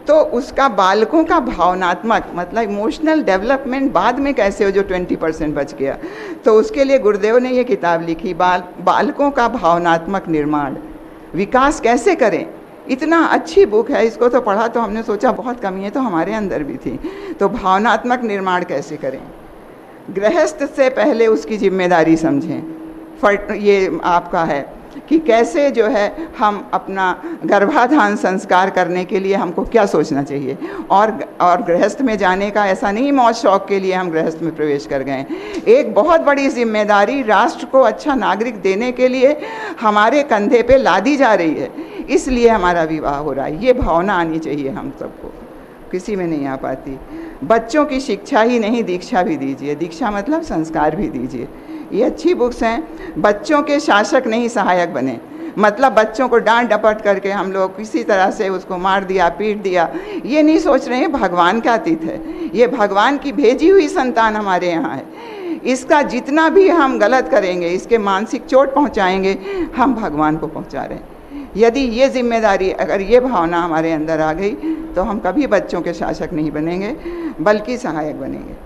तो उसका बालकों का भावनात्मक मतलब इमोशनल डेवलपमेंट बाद में कैसे हो, जो 20% बच गया, तो उसके लिए गुरुदेव ने ये किताब लिखी, बालकों का भावनात्मक निर्माण, विकास कैसे करें, इतना अच्छी बुक है, इसको तो पढ़ा तो हमने सोचा बहुत कमी है, तो हमारे अंदर भी थी। तो भावनात्मक निर्माण कैसे करें, गृहस्थ से पहले उसकी जिम्मेदारी समझें। ये आपका है कि कैसे जो है हम अपना गर्भाधान संस्कार करने के लिए हमको क्या सोचना चाहिए। और गृहस्थ में जाने का ऐसा नहीं मौज शौक के लिए हम गृहस्थ में प्रवेश कर गए। एक बहुत बड़ी जिम्मेदारी राष्ट्र को अच्छा नागरिक देने के लिए हमारे कंधे पे लादी जा रही है, इसलिए हमारा विवाह हो रहा है। ये भावना आनी चाहिए हम सबको, किसी में नहीं आ पाती। बच्चों की शिक्षा ही नहीं, दीक्षा भी दीजिए। दीक्षा मतलब संस्कार भी दीजिए। ये अच्छी बुक्स हैं। बच्चों के शासक नहीं, सहायक बने। मतलब बच्चों को डांट डपट करके हम लोग किसी तरह से उसको मार दिया, पीट दिया, ये नहीं सोच रहे हैं भगवान का अतीत है। ये भगवान की भेजी हुई संतान हमारे यहाँ है। इसका जितना भी हम गलत करेंगे, इसके मानसिक चोट पहुँचाएंगे, हम भगवान को पहुँचा रहे हैं। यदि ये जिम्मेदारी, अगर ये भावना हमारे अंदर आ गई, तो हम कभी बच्चों के शासक नहीं बनेंगे, बल्कि सहायक बनेंगे।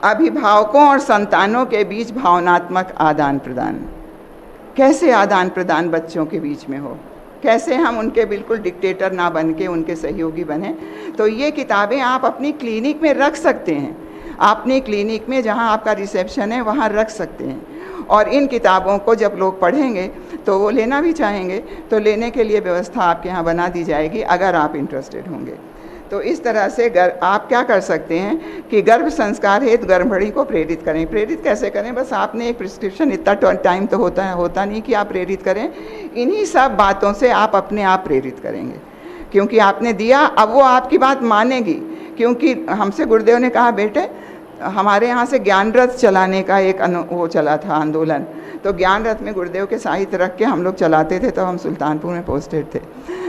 अभिभावकों और संतानों के बीच भावनात्मक आदान प्रदान, कैसे आदान प्रदान बच्चों के बीच में हो, कैसे हम उनके बिल्कुल डिक्टेटर ना बन के उनके सहयोगी बने। तो ये किताबें आप अपनी क्लिनिक में रख सकते हैं। अपनी क्लिनिक में जहाँ आपका रिसेप्शन है वहाँ रख सकते हैं। और इन किताबों को जब लोग पढ़ेंगे तो वो लेना भी चाहेंगे, तो लेने के लिए व्यवस्था आपके यहाँ बना दी जाएगी, अगर आप इंटरेस्टेड होंगे। तो इस तरह से आप क्या कर सकते हैं कि गर्भ संस्कार हेतु गर्भणी को प्रेरित करें। प्रेरित कैसे करें, बस आपने एक प्रिस्क्रिप्शन, इतना टाइम तो होता नहीं कि आप प्रेरित करें। इन्हीं सब बातों से आप अपने आप प्रेरित करेंगे, क्योंकि आपने दिया, अब वो आपकी बात मानेगी। क्योंकि हमसे गुरुदेव ने कहा, बेटे हमारे यहाँ से ज्ञान रथ चलाने का एक वो चला था आंदोलन, तो ज्ञान रथ में गुरुदेव के साहित्य रख के हम लोग चलाते थे। तो हम सुल्तानपुर में पोस्टेड थे,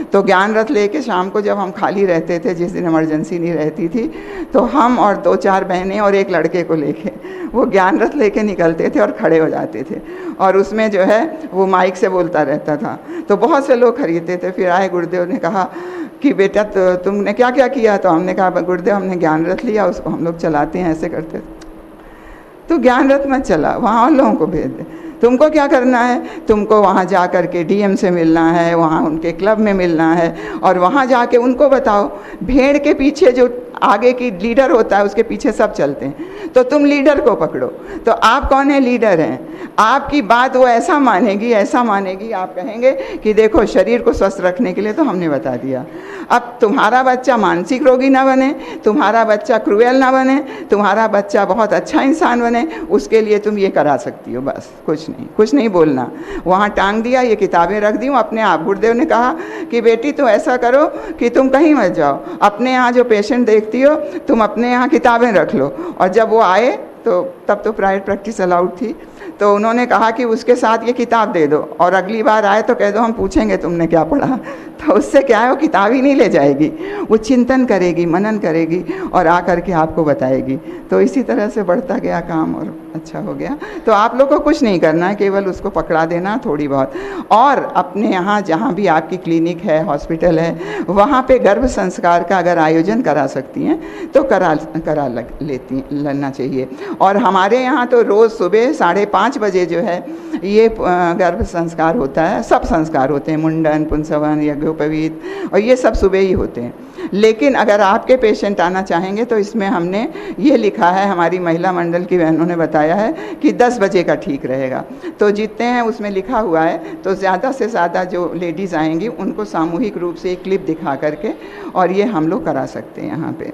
तो ज्ञान रथ लेके शाम को जब हम खाली रहते थे, जिस दिन इमरजेंसी नहीं रहती थी, तो हम और 2-4 बहनें और एक लड़के को लेके वो ज्ञान रथ लेके निकलते थे और खड़े हो जाते थे। और उसमें जो है वो माइक से बोलता रहता था, तो बहुत से लोग खरीदते थे। फिर आए, गुरुदेव ने कहा कि बेटा तो तुमने क्या क्या किया। तो हमने कहा, गुरुदेव हमने ज्ञान रथ लिया, उसको हम लोग चलाते हैं, ऐसे करते थे। तो ज्ञान रथ मत चला, वहाँ और लोगों को भेज दे। तुमको क्या करना है, तुमको वहाँ जा कर के डीएम से मिलना है, वहाँ उनके क्लब में मिलना है, और वहाँ जाके उनको बताओ। भेड़ के पीछे जो आगे की लीडर होता है, उसके पीछे सब चलते हैं, तो तुम लीडर को पकड़ो। तो आप कौन है, लीडर हैं। आपकी बात वो ऐसा मानेगी, आप कहेंगे कि देखो शरीर को स्वस्थ रखने के लिए तो हमने बता दिया। अब तुम्हारा बच्चा मानसिक रोगी ना बने, तुम्हारा बच्चा क्रूएल ना बने, तुम्हारा बच्चा बहुत अच्छा इंसान बने, उसके लिए तुम ये करा सकती हो। बस कुछ नहीं बोलना। वहाँ टांग दिया, ये किताबें रख दी अपने आप। गुरुदेव ने कहा कि बेटी तुम ऐसा करो कि तुम कहीं मत जाओ, अपने यहाँ जो पेशेंट देखती हो तुम अपने यहाँ किताबें रख लो। और जब वो आए तो तब तो प्राइवेट प्रैक्टिस अलाउड थी, तो उन्होंने कहा कि उसके साथ ये किताब दे दो, और अगली बार आए तो कह दो हम पूछेंगे तुमने क्या पढ़ा। तो उससे क्या है, वो किताब ही नहीं ले जाएगी, वो चिंतन करेगी, मनन करेगी और आकर के आपको बताएगी। तो इसी तरह से बढ़ता गया काम और अच्छा हो गया। तो आप लोग को कुछ नहीं करना है, केवल उसको पकड़ा देना थोड़ी बहुत। और अपने यहाँ जहाँ भी आपकी क्लिनिक है, हॉस्पिटल है, वहाँ पे गर्भ संस्कार का अगर आयोजन करा सकती हैं तो करा लेना चाहिए। और हमारे यहाँ तो रोज़ सुबह 5:30 बजे जो है ये गर्भ संस्कार होता है। सब संस्कार होते हैं, मुंडन, पुंसवन, यज्ञोपवीत, और ये सब सुबह ही होते हैं। लेकिन अगर आपके पेशेंट आना चाहेंगे तो इसमें हमने ये लिखा है, हमारी महिला मंडल की बहनों ने बताया है कि 10 बजे का ठीक रहेगा। तो जितने हैं उसमें लिखा हुआ है, तो ज़्यादा से ज़्यादा जो लेडीज़ आएंगी उनको सामूहिक रूप से एक क्लिप दिखा करके और ये हम लोग करा सकते हैं यहाँ पे।